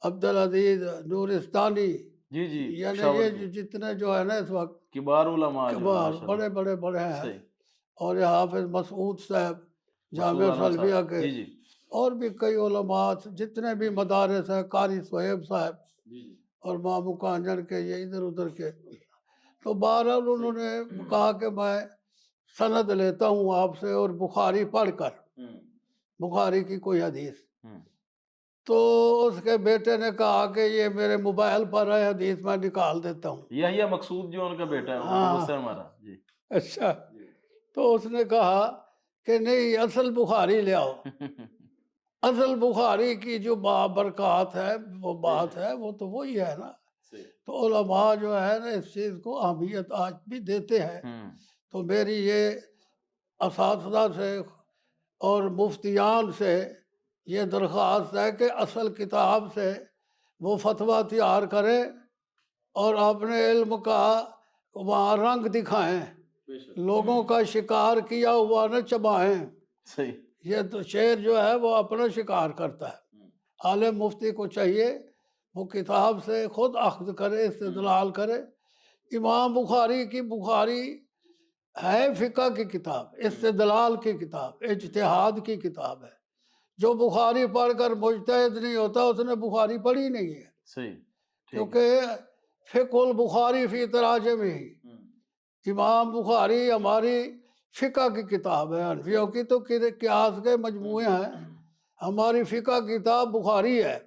عبدالعزیز نورستانی، یعنی یہ جتنے جو ہے نا اس وقت کبار علماء، کبار بڑے بڑے ہیں. اور یہ حافظ مسعود صاحب جامعہ سلفیہ کے، اور بھی کئی علماء جتنے بھی مدارس ہیں، قاری صہیب صاحب اور مامو کانجڑ کے، یہ ادھر ادھر کے. تو بہرحال انہوں نے کہا کہ میں سند لیتا ہوں آپ سے، اور بخاری پڑھ کر، بخاری کی کوئی حدیث. تو اس کے بیٹے نے کہا کہ یہ میرے موبائل پر ہے حدیث، میں نکال دیتا ہوں. یہی مقصود جو ان کا بیٹا ہے، ہمارا. اچھا. تو اس نے کہا کہ نہیں، اصل بخاری لے آؤ. اصل بخاری کی جو برکات ہے، وہ بات ہے، وہ تو وہی ہے نا. تو علماء جو ہے نا اس چیز کو اہمیت آج بھی دیتے ہیں. تو میری یہ اساتذہ سے اور مفتیان سے یہ درخواست ہے کہ اصل کتاب سے وہ فتویٰ تیار کریں اور اپنے علم کا وہاں رنگ دکھائیں، لوگوں کا شکار کیا ہوا نہ چبائیں. یہ تو شعر جو ہے وہ اپنا شکار کرتا ہے. عالم مفتی کو چاہیے وہ کتاب سے خود اخذ کرے، استدلال کرے. امام بخاری ہے فقہ کی کتاب، استدلال کی کتاب، اجتہاد کی کتاب ہے. جو بخاری پڑھ کر مجتہد نہیں ہوتا، اس نے بخاری پڑھی نہیں ہے. کیونکہ فقہ البخاری فی تراجم ہی، امام بخاری ہماری فقہ کی کتاب ہے. حنفیوں کی تو قیاس کے مجموعے ہیں، ہماری فقہ کتاب بخاری ہے.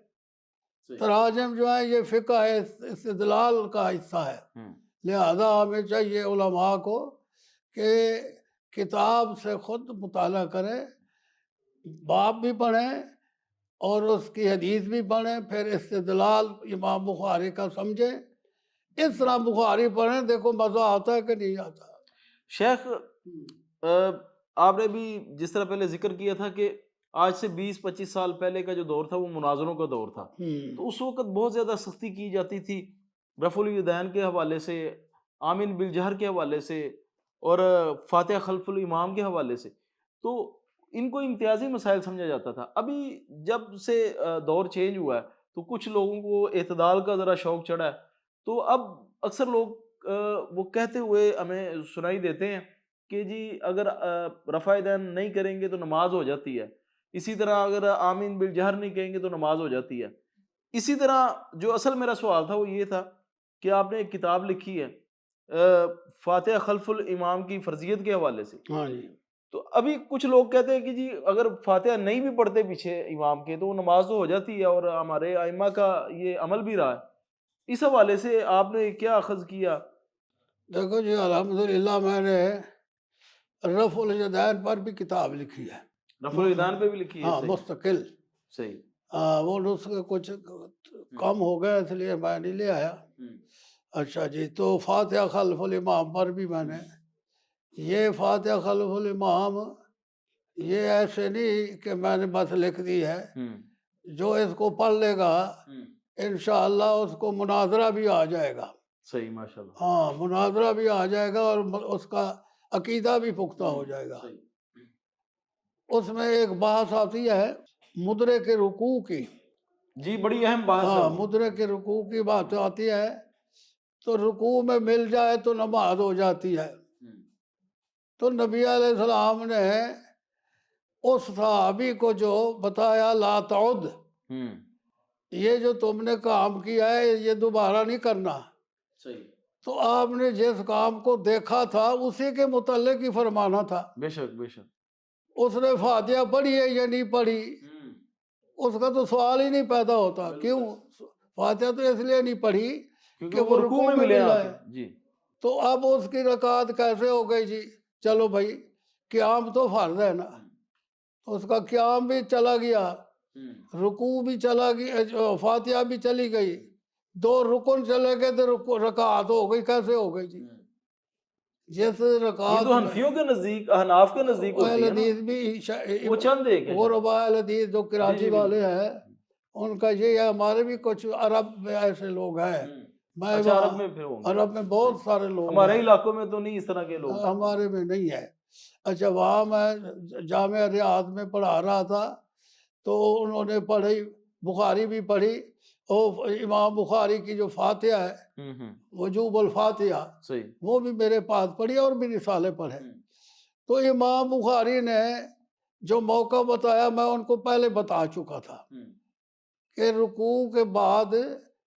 تراجم جو ہے یہ فقہ ہے، استدلال کا حصہ ہے. لہذا ہمیں چاہیے علماء کو کہ کتاب سے خود مطالعہ کریں، باب بھی پڑھیں اور اس کی حدیث بھی پڑھیں، پھر استدلال امام بخاری کا سمجھیں. اس طرح بخاری پڑھیں، دیکھو مزہ آتا ہے کہ نہیں آتا. شیخ، آپ نے بھی جس طرح پہلے ذکر کیا تھا کہ آج سے 20-25 سال پہلے کا جو دور تھا وہ مناظروں کا دور تھا، تو اس وقت بہت زیادہ سختی کی جاتی تھی رفع الیدین کے حوالے سے، آمین بالجہر کے حوالے سے، اور فاتحہ خلف الامام کے حوالے سے. تو ان کو امتیازی مسائل سمجھا جاتا تھا. ابھی جب سے دور چینج ہوا ہے تو کچھ لوگوں کو اعتدال کا ذرا شوق چڑھا ہے. تو اب اکثر لوگ وہ کہتے ہوئے ہمیں سنائی دیتے ہیں کہ جی اگر رفع یدین نہیں کریں گے تو نماز ہو جاتی ہے، اسی طرح اگر آمین بالجہر نہیں کہیں گے تو نماز ہو جاتی ہے. اسی طرح جو اصل میرا سوال تھا وہ یہ تھا کہ آپ نے ایک کتاب لکھی ہے فاتحہ خلف الامام کی فرضیت کے حوالے سے. تو ابھی کچھ لوگ کہتے ہیں کہ جی اگر فاتحہ نہیں بھی پڑھتے پیچھے امام کے تو وہ نماز تو ہو جاتی ہے، اور ہمارے ائمہ کا یہ عمل بھی رہا ہے، اس حوالے سے آپ نے کیا اخذ کیا؟ دیکھو جی الحمدللہ میں نے رفع الیدین پر بھی کتاب لکھی ہے، رفع الیدین پہ بھی لکھی ہے؟ ہاں صحیح مستقل۔ صحیح۔ وہ نسخے کچھ کم ہو گئے اس لیے میں نہیں لے آیا۔ اچھا جی، تو فاتحہ خلف الامام پر بھی میں نے یہ فاتحہ خلف الامام یہ ایسے نہیں کہ میں نے بس لکھ دی ہے، جو اس کو پڑھ لے گا انشاءاللہ اس کو مناظرہ بھی آ جائے گا۔ صحیح، ماشاءاللہ۔ ہاں، مناظرہ بھی آ جائے گا اور اس کا عقیدہ بھی پختہ ہو جائے گا۔ اس میں ایک بحث آتی ہے مدرک رکوع کی، جی بڑی اہم بحث ہے ہاں وہ۔ مدرک رکوع کی بات آتی ہے، تو رکوع میں مل جائے تو نماز ہو جاتی ہے۔ تو نبی علیہ السلام نے اس صحابی کو جو بتایا لا تعد، یہ جو تم نے کام کیا ہے یہ دوبارہ نہیں کرنا۔ صحیح۔ تو آپ نے جس کام کو دیکھا تھا اسی کے متعلق ہی فرمانا تھا۔ بے شک بے شک۔ اس نے فاتحہ پڑھی ہے یا نہیں پڑھی اس کا تو سوال ہی نہیں پیدا ہوتا۔ کیوں؟ فاتحہ تو اس لیے نہیں پڑھی کہ وہ رکوع میں ملے مل آپ جائے۔ جی۔ تو اب اس کی رکعت کیسے ہو گئی جی؟ چلو بھائی قیام تو فرض ہے نا، اس کا قیام بھی چلا گیا، رکوع بھی چلا گیا، فاتحہ بھی چلی گئی، دو رکن چلے گئے تو رکعت ہو گئی، کیسے ہو گئی جی؟ جیسے یہ رکعت تو حنفیوں کے نزدیک، احناف کے نزدیک ہوتی اہل ہے نا، حدیث بھی وہ چند ایک ہے۔ وہ ربا اہل حدیث جو کراچی بالکل۔ والے ہیں ان کا یہ ہے، ہمارے بھی کچھ عرب میں ایسے لوگ ہیں، میں اچھا عرب وہاں میں پھر ہوں گے، عرب میں بہت سارے لوگ ہمارے ہیں، علاقوں میں تو نہیں اس طرح کے لوگ۔ ہمارے میں نہیں ہے۔ اچھا وہاں میں جامعہ ریاض میں پڑھا رہا تھا، تو انہوں نے پڑھی، بخاری بھی پڑھی، اور امام بخاری کی جو فاتحہ ہے وجوب الفاتحہ صحیح۔ وہ بھی میرے پاس پڑھی اور بھی رسالے پڑھے۔ تو امام بخاری نے جو موقع بتایا میں ان کو پہلے بتا چکا تھا کہ رکوع کے بعد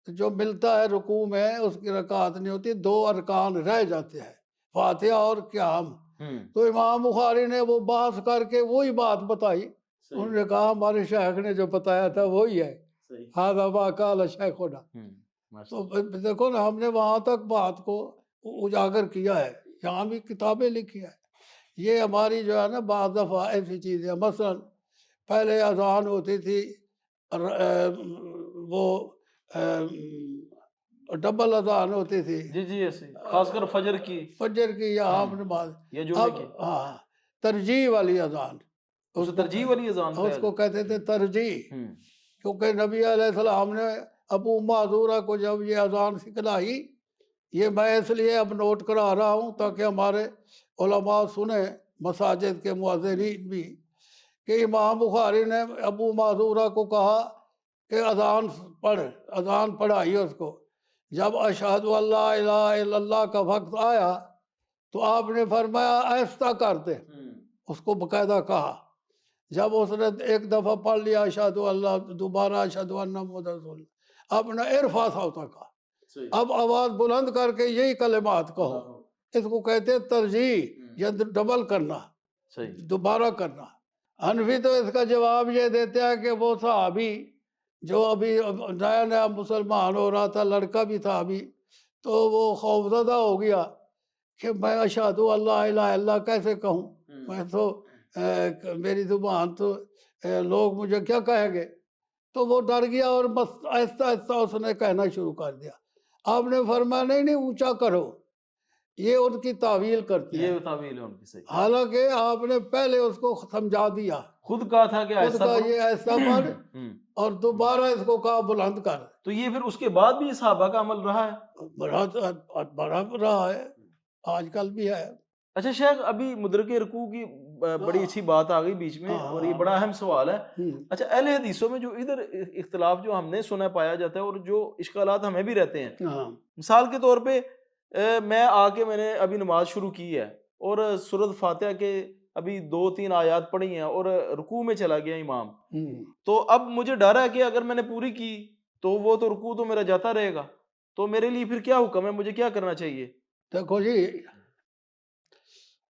جو ملتا ہے رکوع میں اس کی رکعت نہیں ہوتی، دو ارکان رہ جاتے ہیں، فاتحہ اور قیام۔ تو امام بخاری نے وہ بحث کر کے وہی بات بتائی، انہوں نے کہا ہمارے شیخ نے جو بتایا تھا وہی ہے، ھذا ما قال شیخنا۔ تو دیکھو نا، ہم نے وہاں تک بات کو اجاگر کیا ہے، یہاں بھی کتابیں لکھی ہیں۔ یہ ہماری جو ہے نا بعض دفعہ ایسی چیزیں، مثلا پہلے اذان ہوتی تھی وہ ڈبل اذان ہوتی تھی، جی جی ایسے خاص کر فجر کی، فجر کی یا عام نماز، یا جمعے اب کی، ہاں ترجیح والی اذان، اسے ترجیح والی اذان اس کو کہتے تھے ترجیح، ہوں کیونکہ نبی علیہ السلام نے ابو معذورہ کو جب یہ اذان سکھلائی، یہ میں اس لیے اب نوٹ کرا رہا ہوں تاکہ ہمارے علماء سنیں، مساجد کے مؤذنین بھی، کہ امام بخاری نے ابو معذورہ کو کہا کہ اذان پڑھ، اذان پڑھائی اس کو۔ جب اشہد ان لا الہ الا اللہ کا وقت آیا تو آپ نے فرمایا آہستہ کر دے، اس کو باقاعدہ کہا۔ جب اس نے ایک دفعہ پڑھ لیا اشہد اللہ، دوبارہ اشہد ان محمد رسول اللہ، آپ نے ارفع صوتک کہا، اب آواز بلند کر کے یہی کلمات کہو۔ اس کو کہتے ہیں ترجیح، یا ڈبل کرنا، دوبارہ کرنا۔ حنفی تو اس کا جواب یہ دیتے ہیں کہ وہ صحابی جو ابھی نیا نیا مسلمان ہو رہا تھا، لڑکا بھی تھا ابھی، تو وہ خوفزدہ ہو گیا کہ میں اشہد ان لا الہ الا اللہ کیسے کہوں، میں تو میری زبان تو لوگ مجھے کیا کہیں گے، تو وہ ڈر گیا اور بس آہستہ آہستہ اس نے کہنا شروع کر دیا۔ آپ نے فرمایا نہیں نہیں اونچا کرو، یہ ان کی تعویل کرتے ہیں، یہ تعویل ہے ان کی، صحیح۔ حالانکہ آپ نے پہلے اس کو سمجھا دیا، خود کہا تھا کہ خود ایسا کا یہ ایسا پڑھ، اور دوبارہ اس کو کہا بلند کر۔ تو یہ پھر اس کے بعد بھی صحابہ کا عمل رہا ہے، بڑا رہا ہے، آج کل بھی ہے۔ اچھا شیخ، ابھی مدرک رکوع کی بڑی اچھی بات آ گئی بیچ میں، اور یہ بڑا اہم سوال ہے۔ اچھا اہل حدیثوں میں جو ادھر اختلاف جو ہم نے سنا پایا جاتا ہے اور جو اشکالات ہمیں بھی رہتے ہیں، مثال کے طور پہ میں آ کے میں نے ابھی نماز شروع کی ہے اور سورۃ فاتحہ کے ابھی 2-3 آیات پڑھی ہیں اور رکوع میں چلا گیا امام، تو اب مجھے ڈر ہے کہ اگر میں نے پوری کی تو وہ تو رکوع تو میرا جاتا رہے گا، تو میرے لیے پھر کیا حکم ہے، مجھے کیا کرنا چاہیے؟ دیکھو جی،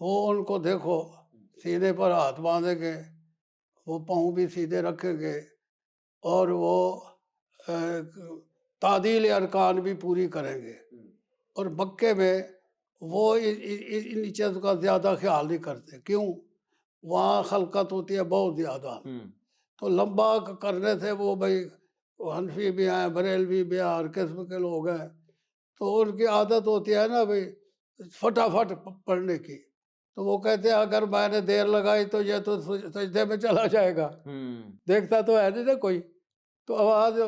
وہ ان کو دیکھو سینے پر ہاتھ باندھیں گے، وہ پاؤں بھی سیدھے رکھیں گے، اور وہ تعدیل ارکان بھی پوری کریں گے۔ اور مکے میں وہ ان چیزوں کا زیادہ خیال نہیں کرتے، کیوں؟ وہاں خلقت ہوتی ہے بہت زیادہ، تو لمبا کرنے سے وہ بھائی حنفی بھی ہیں، بریلوی بھی ہیں، ہر قسم کے لوگ ہیں، تو ان کی عادت ہوتی ہے نا بھائی فٹافٹ پڑھنے کی، تو وہ کہتے ہیں اگر میں نے دیر لگائی تو یہ تو سجدے میں چلا جائے گا، دیکھتا تو ہے نہیں نا کوئی، تو آواز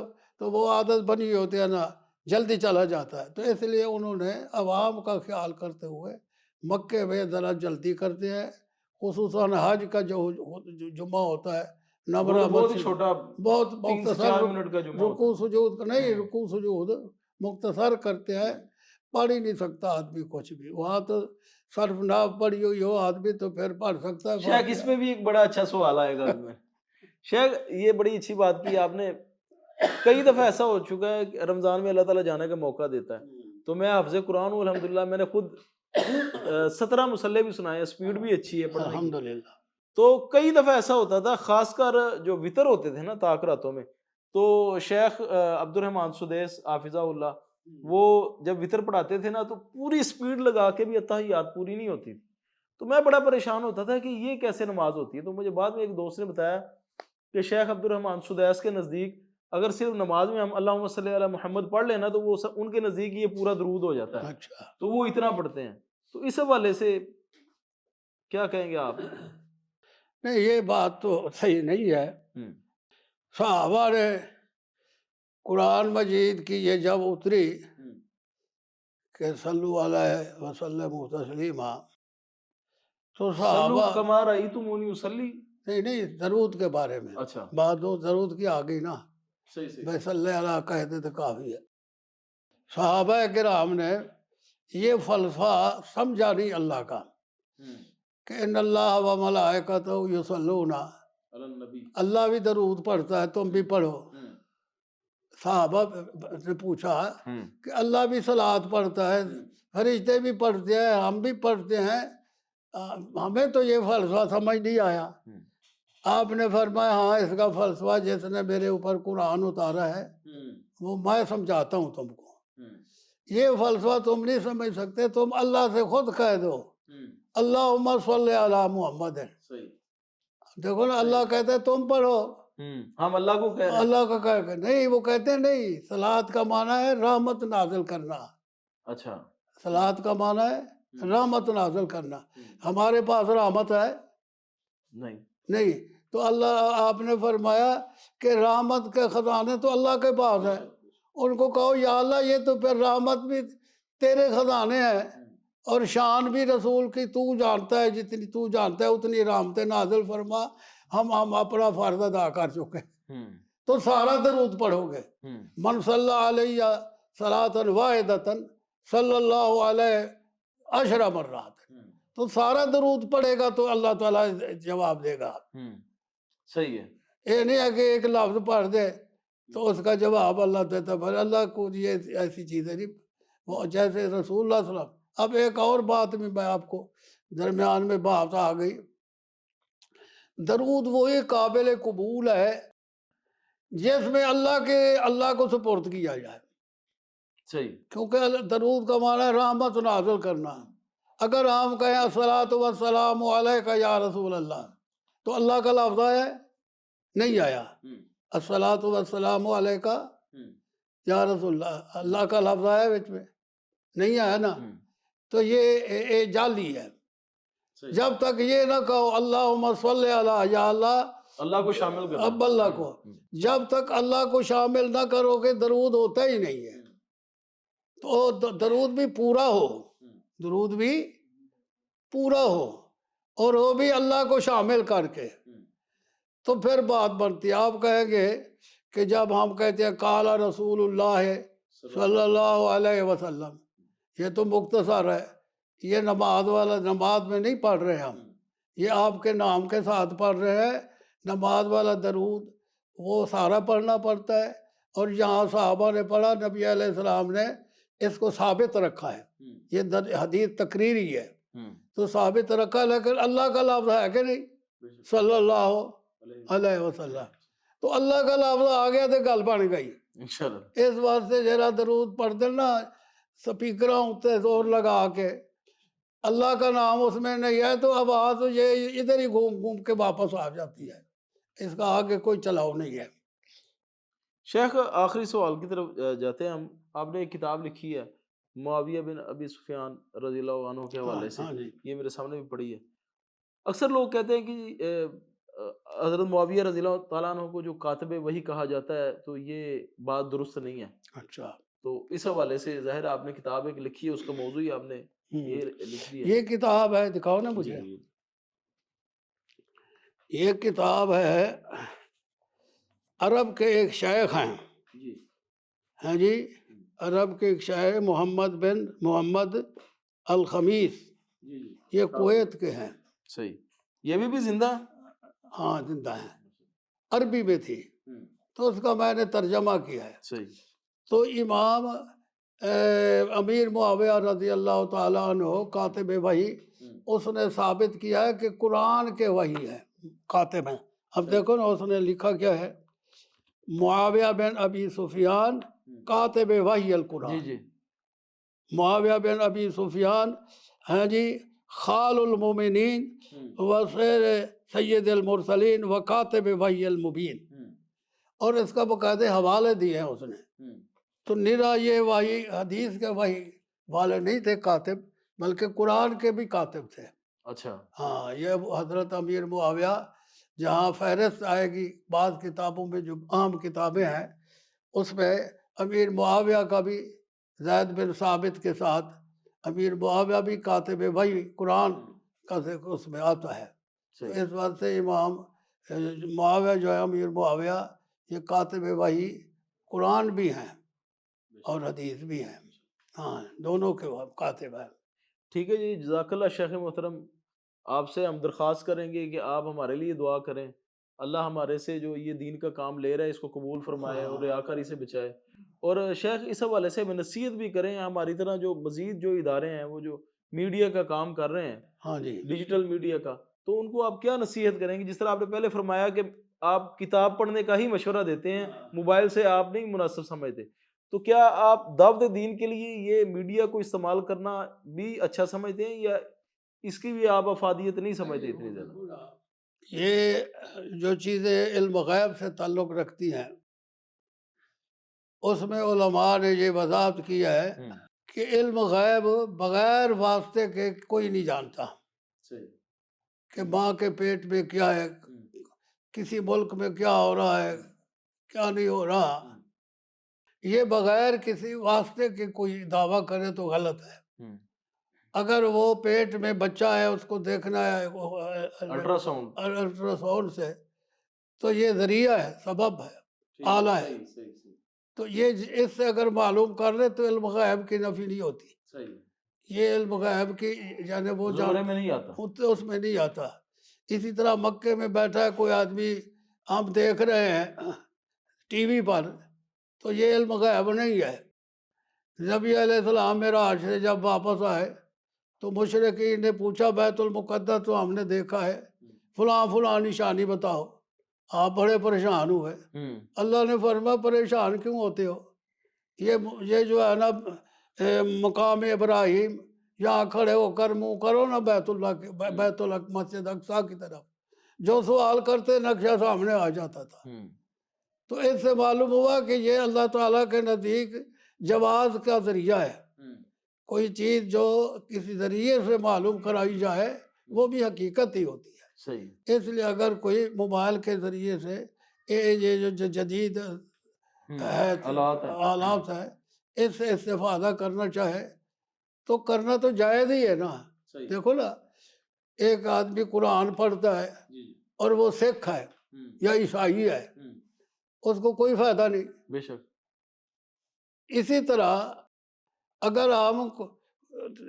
تو وہ عادت بنی ہوتی ہے نا، جلدی چلا جاتا ہے، تو اس لیے انہوں نے عوام کا خیال کرتے ہوئے مکے میں ذرا جلدی کرتے ہیں، خصوصاً حج کا جو جمعہ ہوتا ہے نمرہ بہت ہی مسجد، چھوٹا، بہت 3 سے مختصر 4 منٹ کا جمعہ ہوتا رکوع ہے۔ سجود نہیں، رکوع سجود مختصر کرتے ہیں، پڑھ ہی نہیں سکتا آدمی کچھ بھی، وہاں تو صرف نہ پڑھی ہوئی ہو آدمی تو پھر پڑھ سکتا ہے شیخ اس فاتحہ۔ میں بھی ایک بڑا اچھا سوال آئے گا میں، شیخ یہ بڑی اچھی بات کی آپ نے، کئی دفعہ ایسا ہو چکا ہے کہ رمضان میں اللہ تعالیٰ جانے کا موقع دیتا ہے، تو میں حافظ قرآن ہوں الحمدللہ، میں نے خود 17 مصلے بھی سنائے ہیں، سپیڈ بھی اچھی ہے پڑھنے کی، الحمدللہ۔ تو کئی دفعہ ایسا ہوتا تھا، خاص کر جو وطر ہوتے تھے نا طاق راتوں میں، تو شیخ عبد الرحمن سدیس حافظہ اللہ وہ جب وطر پڑھاتے تھے نا تو پوری سپیڈ لگا کے بھی اتحیات پوری نہیں ہوتی تھی، تو میں بڑا پریشان ہوتا تھا کہ یہ کیسے نماز ہوتی ہے، تو مجھے بعد میں ایک دوست نے بتایا کہ شیخ عبد الرحمن سدیس کے نزدیک اگر صرف نماز میں ہم اللہم صلی علی محمد پڑھ لینا تو وہ ان کے نزدیک یہ پورا درود ہو جاتا ہے، اچھا، تو وہ اتنا پڑھتے ہیں، تو اس حوالے سے کیا کہیں گے آپ؟ نہیں یہ بات تو صحیح نہیں ہے، صحابہ نے قرآن مجید کی یہ جب اتری کہ صلو علیہ وسلم تسلیما، تو صلو صحابہ کما رأیتمونی اصلی، نہیں درود کے بارے میں اچھا بات ہو، درود کی آ گئی نا، صحیح بے صلی علیہ کہتے تو کافی ہے۔ صحابہ کرام نے یہ فلسفہ سمجھا نہیں اللہ کا کہ ان اللہ و ملائکتہ یصلون، علی النبی، اللہ بھی درود پڑھتا ہے تم بھی پڑھو۔ صحابہ نے پوچھا کہ اللہ بھی صلوات پڑھتا ہے، فرشتے بھی پڑھتے ہیں، ہم بھی پڑھتے ہیں، ہمیں تو یہ فلسفہ سمجھ نہیں آیا۔ آپ نے فرمایا ہاں اس کا فلسفہ جس نے میرے اوپر قرآن اتارا ہے وہ میں سمجھاتا ہوں تم کو، یہ فلسفہ تم نہیں سمجھ سکتے، تم اللہ سے خود کہہ دو اللہم صلی علی محمد، دیکھو نا اللہ کہتا ہے تم پڑھو، ہم اللہ کو کہہ رہے ہیں، اللہ کا کہہ نہیں، وہ کہتے ہیں نہیں، صلوات کا معنی ہے رحمت نازل کرنا، اچھا صلوات کا معنی ہے رحمت نازل کرنا، ہمارے پاس رحمت ہے نہیں، تو اللہ آپ نے فرمایا کہ رحمت کے خزانے تو اللہ کے پاس ہے، ان کو کہو یا اللہ یہ تو پھر رحمت بھی تیرے خزانے ہیں اور شان بھی رسول کی تو جانتا ہے، جتنی تو جانتا ہے اتنی رحمت نازل فرما، ہم اپنا فرض ادا کر چکے، تو سارا درود پڑھو گے، من صلی علیہ صلاۃ واحدۃ صلی اللہ علیہ عشر مرات، تو سارا درود پڑھے گا تو اللہ تعالیٰ جواب دے گا، صحیح ہے، یہ نہیں ہے کہ ایک لفظ پڑھ دے تو اس کا جواب اللہ دیتا، پھر اللہ کو یہ ایسی چیزیں نہیں، وہ جیسے رسول اللہ صلی اللہ علیہ وسلم۔ اب ایک اور بات میں آپ کو درمیان میں بات آ گئی، درود وہی قابل قبول ہے جس میں اللہ کو سپرد کیا جائے، صحیح، کیونکہ درود کا معنی ہے رحمت نازل کرنا، اگر ہم کہیں الصلاۃ والسلام علیک یا رسول اللہ تو اللہ کا لفظ ہے نہیں آیا، الصلاۃ والسلام علیک یا رسول اللہ، اللہ کا لفظ آیا بچ میں نہیں آیا نا، تو یہ جعلی ہے، جب تک یہ نہ کہو اللہم صلی علی یا اللہ کو شامل کرنا، اب اللہ کو، جب تک اللہ کو شامل نہ کرو گے درود ہوتا ہی نہیں ہے، تو درود بھی پورا ہو، درود بھی پورا ہو اور وہ بھی اللہ کو شامل کر کے، تو پھر بات بنتی ہے۔ آپ کہیں گے کہ جب ہم کہتے ہیں قال رسول اللہ صلی اللہ علیہ وسلم، یہ تو مختصر ہے، یہ نماز والا نماز میں نہیں پڑھ رہے ہم، یہ آپ کے نام کے ساتھ پڑھ رہے ہیں، نماز والا درود وہ سارا پڑھنا پڑتا ہے، اور یہاں صحابہ نے پڑھا، نبی علیہ السلام نے اس کو ثابت رکھا ہے، یہ حدیث تقریری ہے، تو ثابت رکھا، لیکن اللہ کا لفظ ہے کہ نہیں صلی اللہ علیہ وسلم، تو اللہ کا لفظ آ گیا تو گل بن گئی۔ انشاءاللہ اس واسطے جرا درود پڑھ دینا سپیکراں اتنے زور لگا کے، اللہ کا نام اس میں نہیں ہے تو آواز یہ ادھر ہی گھوم گھوم کے واپس آ جاتی ہے، اس کا آگے کوئی چلاؤ نہیں ہے۔ شیخ آخری سوال کی طرف جاتے ہیں ہم۔ آپ نے ایک کتاب لکھی ہے معاویہ بن ابی سفیان رضی اللہ عنہ کے حوالے سے، ہاں جی، یہ میرے سامنے بھی پڑھی ہے۔ اکثر لوگ کہتے ہیں کہ حضرت معاویہ رضی اللہ تعالیٰ عنہ کو جو کاتب وحی کہا جاتا ہے، تو یہ بات درست نہیں ہے۔ اچھا، تو اس حوالے سے ظاہر آپ نے کتاب ایک لکھی ہے، اس کا موضوع ہی آپ نے یہ لکھ دیا ہے۔ یہ کتاب ہے، دکھاؤ نا مجھے۔ جی یہ کتاب ہے، عرب کے ایک شیخ ہیں، جی ہاں جی، عرب کے ایک شیخ محمد بن محمد الخمیس، جی یہ کویت کے ہیں، صحیح، یہ بھی زندہ ہے؟ ہاں زندہ ہیں، عربی میں تھی تو اس کا میں نے ترجمہ کیا ہے۔ صحیح۔ تو امام امیر معاویہ رضی اللہ تعالیٰ عنہ کاتب وحی، اس نے ثابت کیا ہے کہ قرآن کے وحی ہے، کاتب ہیں۔ اب دیکھو نا اس نے لکھا کیا ہے، معاویہ بن ابی سفیان کاتب وحی القرآن۔ جی معاویہ بن ابی سفیان، ہاں جی، خال المومنین و سید المرسلین و کاتب وحی المبین، اور اس کا باقاعدہ حوالے دیے ہیں اس نے۔ تو نرا یہ وحی حدیث کے وحی والے نہیں تھے کاتب، بلکہ قرآن کے بھی کاتب تھے۔ اچھا، ہاں، یہ حضرت امیر معاویہ، جہاں فہرست آئے گی بعض کتابوں میں جو عام کتابیں ہیں، اس میں امیر معاویہ کا بھی زید بن ثابت کے ساتھ امیر معاویہ بھی کاتب وحی قرآن کا ذکر اس میں آتا ہے۔ تو اس وقت سے امام معاویہ جو ہے، امیر معاویہ، یہ کاتب وحی قرآن بھی ہیں اور حدیث بھی ہیں، ہاں دونوں کے کاتب ہیں۔ ٹھیک ہے جی، جزاک اللہ شیخ محترم۔ آپ سے ہم درخواست کریں گے کہ آپ ہمارے لیے دعا کریں، اللہ ہمارے سے جو یہ دین کا کام لے رہا ہے اس کو قبول فرمائے اور ریاکاری سے بچائے۔ اور شیخ اس حوالے سے ہمیں نصیحت بھی کریں، ہماری طرح جو مزید جو ادارے ہیں، وہ جو میڈیا کا کام کر رہے ہیں، ہاں جی، ڈیجیٹل میڈیا کا، تو ان کو آپ کیا نصیحت کریں گے؟ جس طرح آپ نے پہلے فرمایا کہ آپ کتاب پڑھنے کا ہی مشورہ دیتے ہیں، موبائل سے آپ نہیں مناسب سمجھتے، تو کیا آپ دعوت دین کے لیے یہ میڈیا کو استعمال کرنا بھی اچھا سمجھتے ہیں، یا اس کی بھی آپ افادیت نہیں سمجھتے اتنی زیادہ؟ یہ جو چیزیں علم غیب سے تعلق رکھتی ہیں، اس میں علماء نے یہ وضاحت کیا ہے کہ علم غیب بغیر واسطے کے کوئی نہیں جانتا، کہ ماں کے پیٹ میں کیا ہے، کسی ملک میں کیا ہو رہا ہے، کیا نہیں ہو رہا، یہ بغیر کسی واسطے کے کوئی دعویٰ کرے تو غلط ہے۔ اگر وہ پیٹ میں بچہ ہے، اس کو دیکھنا ہے الٹرا ساؤنڈ سے، تو یہ ذریعہ ہے، سبب ہے، آلہ ہے، تو یہ اس سے اگر معلوم کر لے تو علم غیب کی نفی نہیں ہوتی۔ یہ علم غیب کی یعنی وہ زمرے میں نہیں آتا، اس میں نہیں آتا۔ اسی طرح مکے میں بیٹھا ہے کوئی آدمی، ہم دیکھ رہے ہیں ٹی وی پر، تو یہ علم غیب نہیں ہے۔ نبی علیہ السلام معراج سے جب واپس آئے تو مشرکین نے پوچھا بیت المقدس تو ہم نے دیکھا ہے، فلاں فلاں نشانی بتاؤ، آپ بڑے پریشان ہوئے۔ اللہ نے فرمایا پریشان کیوں ہوتے ہو، یہ جو ہے نا مقام ابراہیم، یہاں کھڑے ہو کر منہ کرو نا بیت اللہ مسجد اقصیٰ کی طرف، جو سوال کرتے نقشہ سامنے آ جاتا تھا۔ تو اس سے معلوم ہوا کہ یہ اللہ تعالیٰ کے نزدیک جواز کا ذریعہ ہے۔ کوئی چیز جو کسی ذریعے سے معلوم کرائی جائے وہ بھی حقیقت ہی ہوتی ہے۔ اس لیے اگر کوئی موبائل کے ذریعے سے یہ جو جدید آلات ہے اس سے استفادہ کرنا چاہے تو کرنا تو جائز ہی ہے نا۔ دیکھو نا، ایک آدمی قرآن پڑھتا ہے اور وہ سکھ ہے یا عیسائی ہے، اس کو کوئی فائدہ نہیں۔ بے شک۔ اسی طرح اگر ہم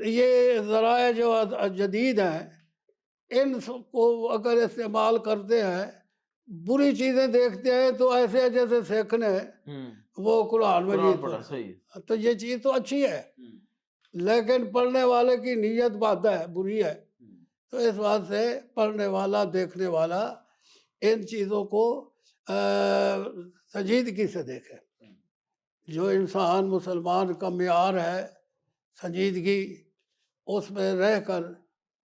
یہ ذرائع جو جدید ہیں ان کو اگر استعمال کرتے ہیں، بری چیزیں دیکھتے ہیں تو ایسے جیسے سکھ نے وہ قرآن مجید پڑھا، تو یہ چیز تو اچھی ہے، لیکن پڑھنے والے کی نیت بادہ ہے، بری ہے، تو اس بات سے پڑھنے والا دیکھنے والا ان چیزوں کو سنجیدگی سے دیکھے۔ جو انسان مسلمان کا معیار ہے سنجیدگی، اس میں رہ کر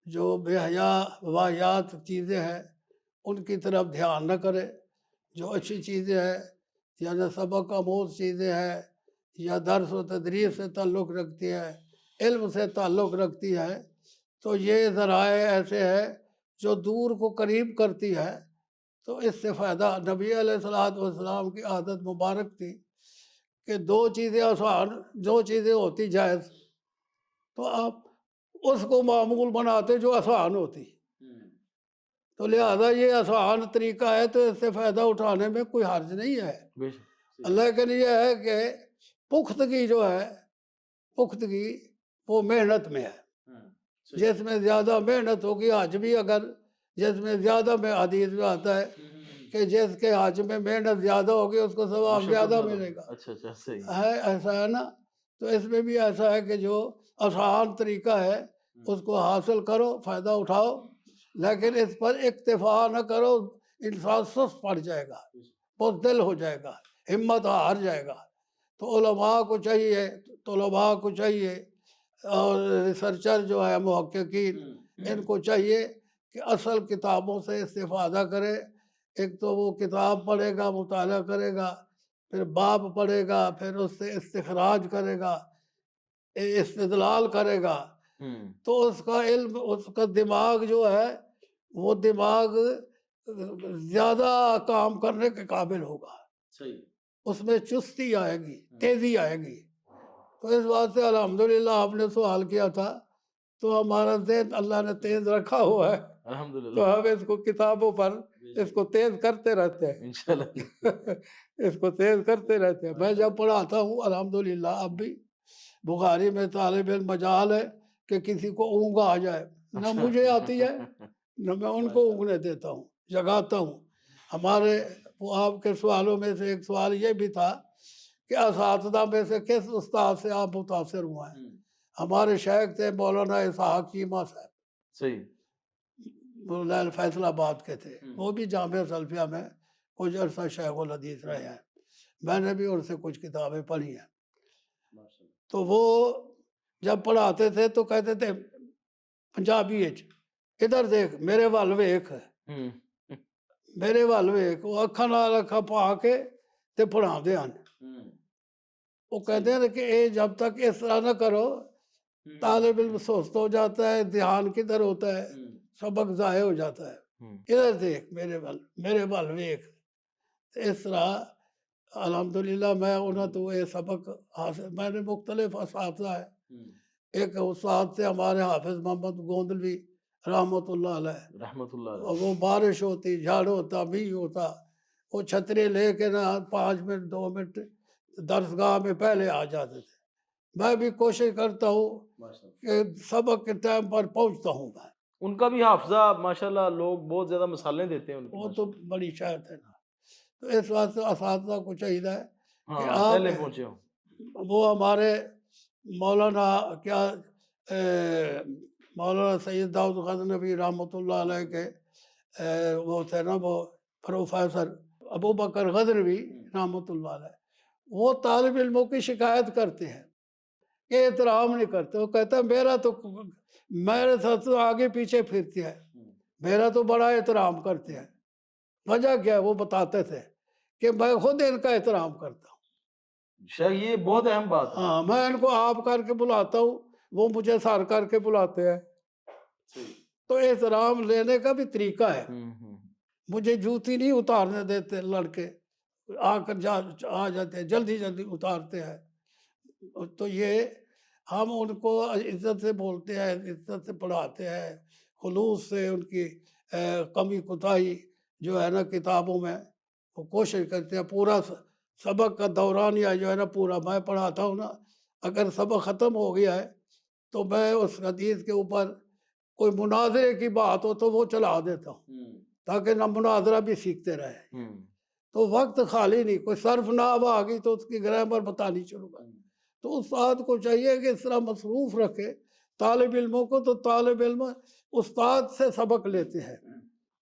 جو بے حیا واحیات چیزیں ہیں ان کی طرف دھیان نہ کرے، جو اچھی چیزیں ہیں یا جو سبق آموز چیزیں ہیں یا درس و تدریس سے تعلق رکھتی ہے، علم سے تعلق رکھتی ہے، تو یہ ذرائع ایسے ہیں جو دور کو قریب کرتی ہے، تو اس سے فائدہ۔ نبی علیہ الصلوۃ والسلام کی عادت مبارک تھی کہ دو چیزیں آسان، دو چیزیں ہوتی جائز، تو آپ اس کو معمول بناتے جو آسان ہوتی، تو لہذا یہ آسان طریقہ ہے تو اس سے فائدہ اٹھانے میں کوئی حرج نہیں ہے۔ لیکن یہ ہے کہ پختگی جو ہے، پختگی وہ محنت میں ہے، جس میں زیادہ محنت ہوگی، حج بھی اگر جس میں زیادہ میں حدیث میں آتا ہے کہ جس کے حج میں محنت زیادہ ہوگی اس کو ثواب زیادہ ملے گا، ہے ایسا ہے نا؟ تو اس میں بھی ایسا ہے کہ جو آسان طریقہ ہے اس کو حاصل کرو، فائدہ اٹھاؤ، لیکن اس پر اکتفا نہ کرو، انسان سست پڑ جائے گا، بزدل ہو جائے گا، ہمت ہار جائے گا۔ تو علماء کو چاہیے، طلباء کو چاہیے، اور ریسرچر جو ہے محققین، ان کو چاہیے کہ اصل کتابوں سے استفادہ کرے۔ ایک تو وہ کتاب پڑھے گا، مطالعہ کرے گا، پھر باب پڑھے گا، پھر اس سے استخراج کرے گا، استدلال کرے گا، تو اس کا علم، اس کا دماغ جو ہے وہ دماغ زیادہ کام کرنے کے قابل ہوگا، اس میں چستی آئے گی، تیزی آئے گی۔ تو اس بات سے الحمدللہ آپ نے سوال کیا تھا تو ہمارا ذہن اللہ نے تیز رکھا ہوا ہے، تو ہم اس کو کتابوں پر اس کو تیز کرتے رہتے ہیں، اس کو تیز کرتے رہتے ہیں۔ میں جب پڑھاتا ہوں الحمدللہ، اب بھی بخاری میں طالب علم مجال ہے کہ کسی کو اونگ آ جائے، نہ مجھے آتی ہے نہ میں ان کو اونگنے دیتا ہوں، جگاتا ہوں۔ ہمارے وہ آپ کے سوالوں میں سے ایک سوال یہ بھی تھا کہ اساتذہ میں سے کس استاد سے آپ متاثر ہوا ہیں؟ ہمارے شیخ تھے مولانا اسحاق چیمہ صاحب، مولانا فیصل آباد کے تھے، وہ بھی جامعہ سلفیہ میں کچھ عرصہ شیخ الحدیث رہے ہیں، میں نے بھی ان سے کچھ کتابیں پڑھی ہیں۔ تو وہ جب پڑھاتے تھے تو کہتے تھے پنجابی ادھر دیکھ میرے وال ویکھ، میرے وال ویکھ، وہ اکھاں نال اکھاں پا کے تے پڑھاندے ہن۔ وہ کہتے ہیں کہ اے جب تک اس طرح نہ کرو طالب علم سست ہو جاتا ہے، دھیان کدھر ہوتا ہے، سبق ضائع ہو جاتا ہے۔ ادھر دیکھ میرے وال ویکھ، اس طرح الحمدللہ میں انہوں تو یہ سبق حاصل، میں نے مختلف اساتذہ ہے، ایک استاد سے ہمارے حافظ محمد گوندلوی رحمۃ اللہ علیہ، وہ بارش ہوتی، جھاڑ ہوتا، مینہ ہوتا، وہ چھتری لے کے نا 5 منٹ 2 منٹ درسگاہ میں پہلے آ جاتے تھے۔ میں بھی کوشش کرتا ہوں کہ سبق کے ٹائم پر پہنچتا ہوں۔ میں ان کا بھی حافظہ ماشاءاللہ لوگ بہت زیادہ مثالیں دیتے ہیں، وہ تو بڑی شاید ہے نا۔ تو اس واسطے اساتذہ کو چاہیے کہ پہلے پہنچے ہوں۔ وہ ہمارے مولانا مولانا سید داؤد غزنوی رحمۃ اللہ علیہ کے وہ تھے نا، وہ پروفیسر ابو بکر غزنوی رحمۃ اللہ علیہ، وہ طالب علموں کی شکایت کرتے ہیں کہ احترام نہیں کرتے۔ وہ کہتا ہے میرا تو میرے ساتھ تو آگے پیچھے پھرتی ہے، میرا تو بڑا احترام کرتے ہیں۔ وجہ کیا ہے وہ بتاتے تھے کہ میں خود ان کا احترام کرتا ہوں۔ یہ بہت اہم بات ہے۔ ہاں، میں ان کو آپ کر کے بلاتا ہوں، وہ مجھے سر کر کے بلاتے ہیں۔ تو احترام لینے کا بھی طریقہ ہے۔ مجھے جوتی نہیں اتارنے دیتے لڑکے، آ کر آ جاتے ہیں، جلدی جلدی اتارتے ہیں۔ تو یہ ہم ان کو عزت سے بولتے ہیں، عزت سے پڑھاتے ہیں، خلوص سے، ان کی کمی کوتاہی جو ہے نا کتابوں میں وہ کوشش کرتے ہیں۔ پورا سبق کا دورانیہ جو ہے نا پورا میں پڑھاتا ہوں نا، اگر سبق ختم ہو گیا ہے تو میں اس حدیث کے اوپر کوئی مناظرے کی بات ہو تو وہ چلا دیتا ہوں تاکہ نہ مناظرہ بھی سیکھتے رہے۔ تو وقت خالی نہیں، کوئی صرف نحو آ گئی تو اس کی گرامر بتانی شروع کر، تو استاد کو چاہیے کہ اس طرح مصروف رکھے طالب علموں کو. تو طالب علم استاد سے سبق لیتے ہیں،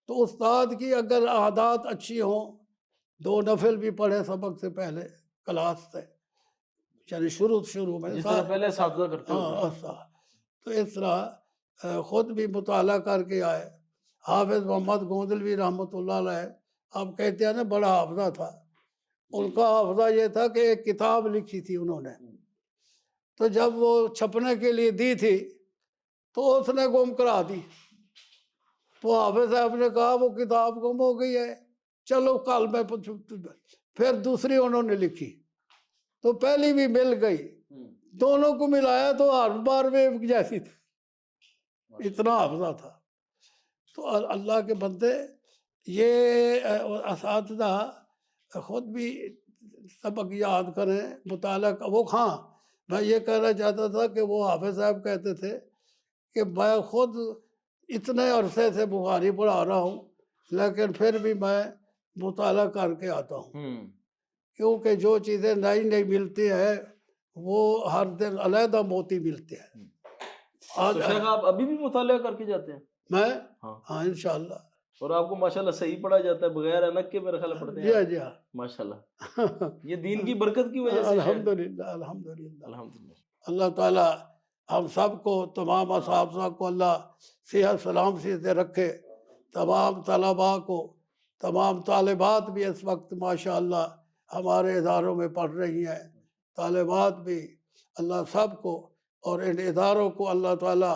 تو استاد کی اگر عادات اچھی ہوں، 2 نفل بھی پڑھے سبق سے پہلے کلاس سے، یعنی شروع میں جس طرح پہلے اساتذہ کرتے ہوتے ہیں. ایسا تو اس طرح خود بھی مطالعہ کر کے آئے. حافظ محمد گوندلوی رحمۃ اللہ علیہ، آپ کہتے ہیں نا بڑا حافظہ تھا. ان کا حافظہ یہ تھا کہ ایک کتاب لکھی تھی انہوں نے، تو جب وہ چھپنے کے لیے دی تھی تو اس نے گم کرا دی. تو حافظ صاحب نے کہا وہ کتاب گم ہو گئی ہے، چلو کل میں. پھر دوسری انہوں نے لکھی تو پہلی بھی مل گئی، دونوں کو ملایا تو ہر بار میں ایک جیسی تھی. اتنا حافظہ تھا. تو اللہ کے بندے، یہ اساتذہ خود بھی سبق یاد کریں، مطالعہ کا. وہ ہاں میں یہ کہنا چاہتا تھا کہ وہ حافظ صاحب کہتے تھے کہ میں خود اتنے عرصے سے بخاری پڑھا رہا ہوں، لیکن پھر بھی میں مطالعہ کر کے آتا ہوں، کیونکہ جو چیزیں نئی نئی ملتی ہیں وہ ہر دن علیحدہ موتی ملتے ہیں. تو شیخ آپ ابھی بھی مطالعہ کر کے جاتے ہیں؟ میں ہاں انشاءاللہ. اور آپ کو ماشاءاللہ صحیح پڑھا جاتا ہے بغیر انک کے، میرے خیال پڑھتے ہیں؟ جی ہاں جی ہاں ماشاءاللہ، یہ دین کی برکت کی وجہ سے. الحمدللہ الحمدللہ. الحمدللہ. اللہ تعالیٰ ہم سب کو، تمام اساتذہ کو اللہ صحت سلامتی سے رکھے. تمام طلباء کو، تمام طالبات بھی اس وقت ماشاءاللہ ہمارے اداروں میں پڑھ رہی ہیں، طالبات بھی. اللہ سب کو اور ان اداروں کو اللہ تعالیٰ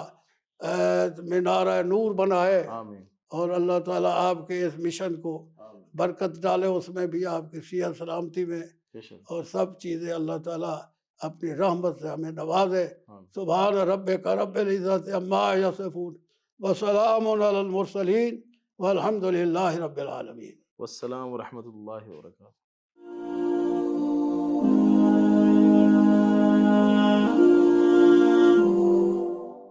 مینارہ نور بنائے. آمین. اور اللہ تعالیٰ آپ کے اس مشن کو برکت ڈالے، اس میں بھی آپ کی صحت سلامتی میں، اور سب چیزیں اللہ تعالیٰ اپنی رحمت سے ہمیں نوازے. سبحان ربک رب العزت عما یصفون وسلام علی المرسلین والحمد للہ رب العالمین. والسلام ورحمۃ اللہ وبرکاتہ.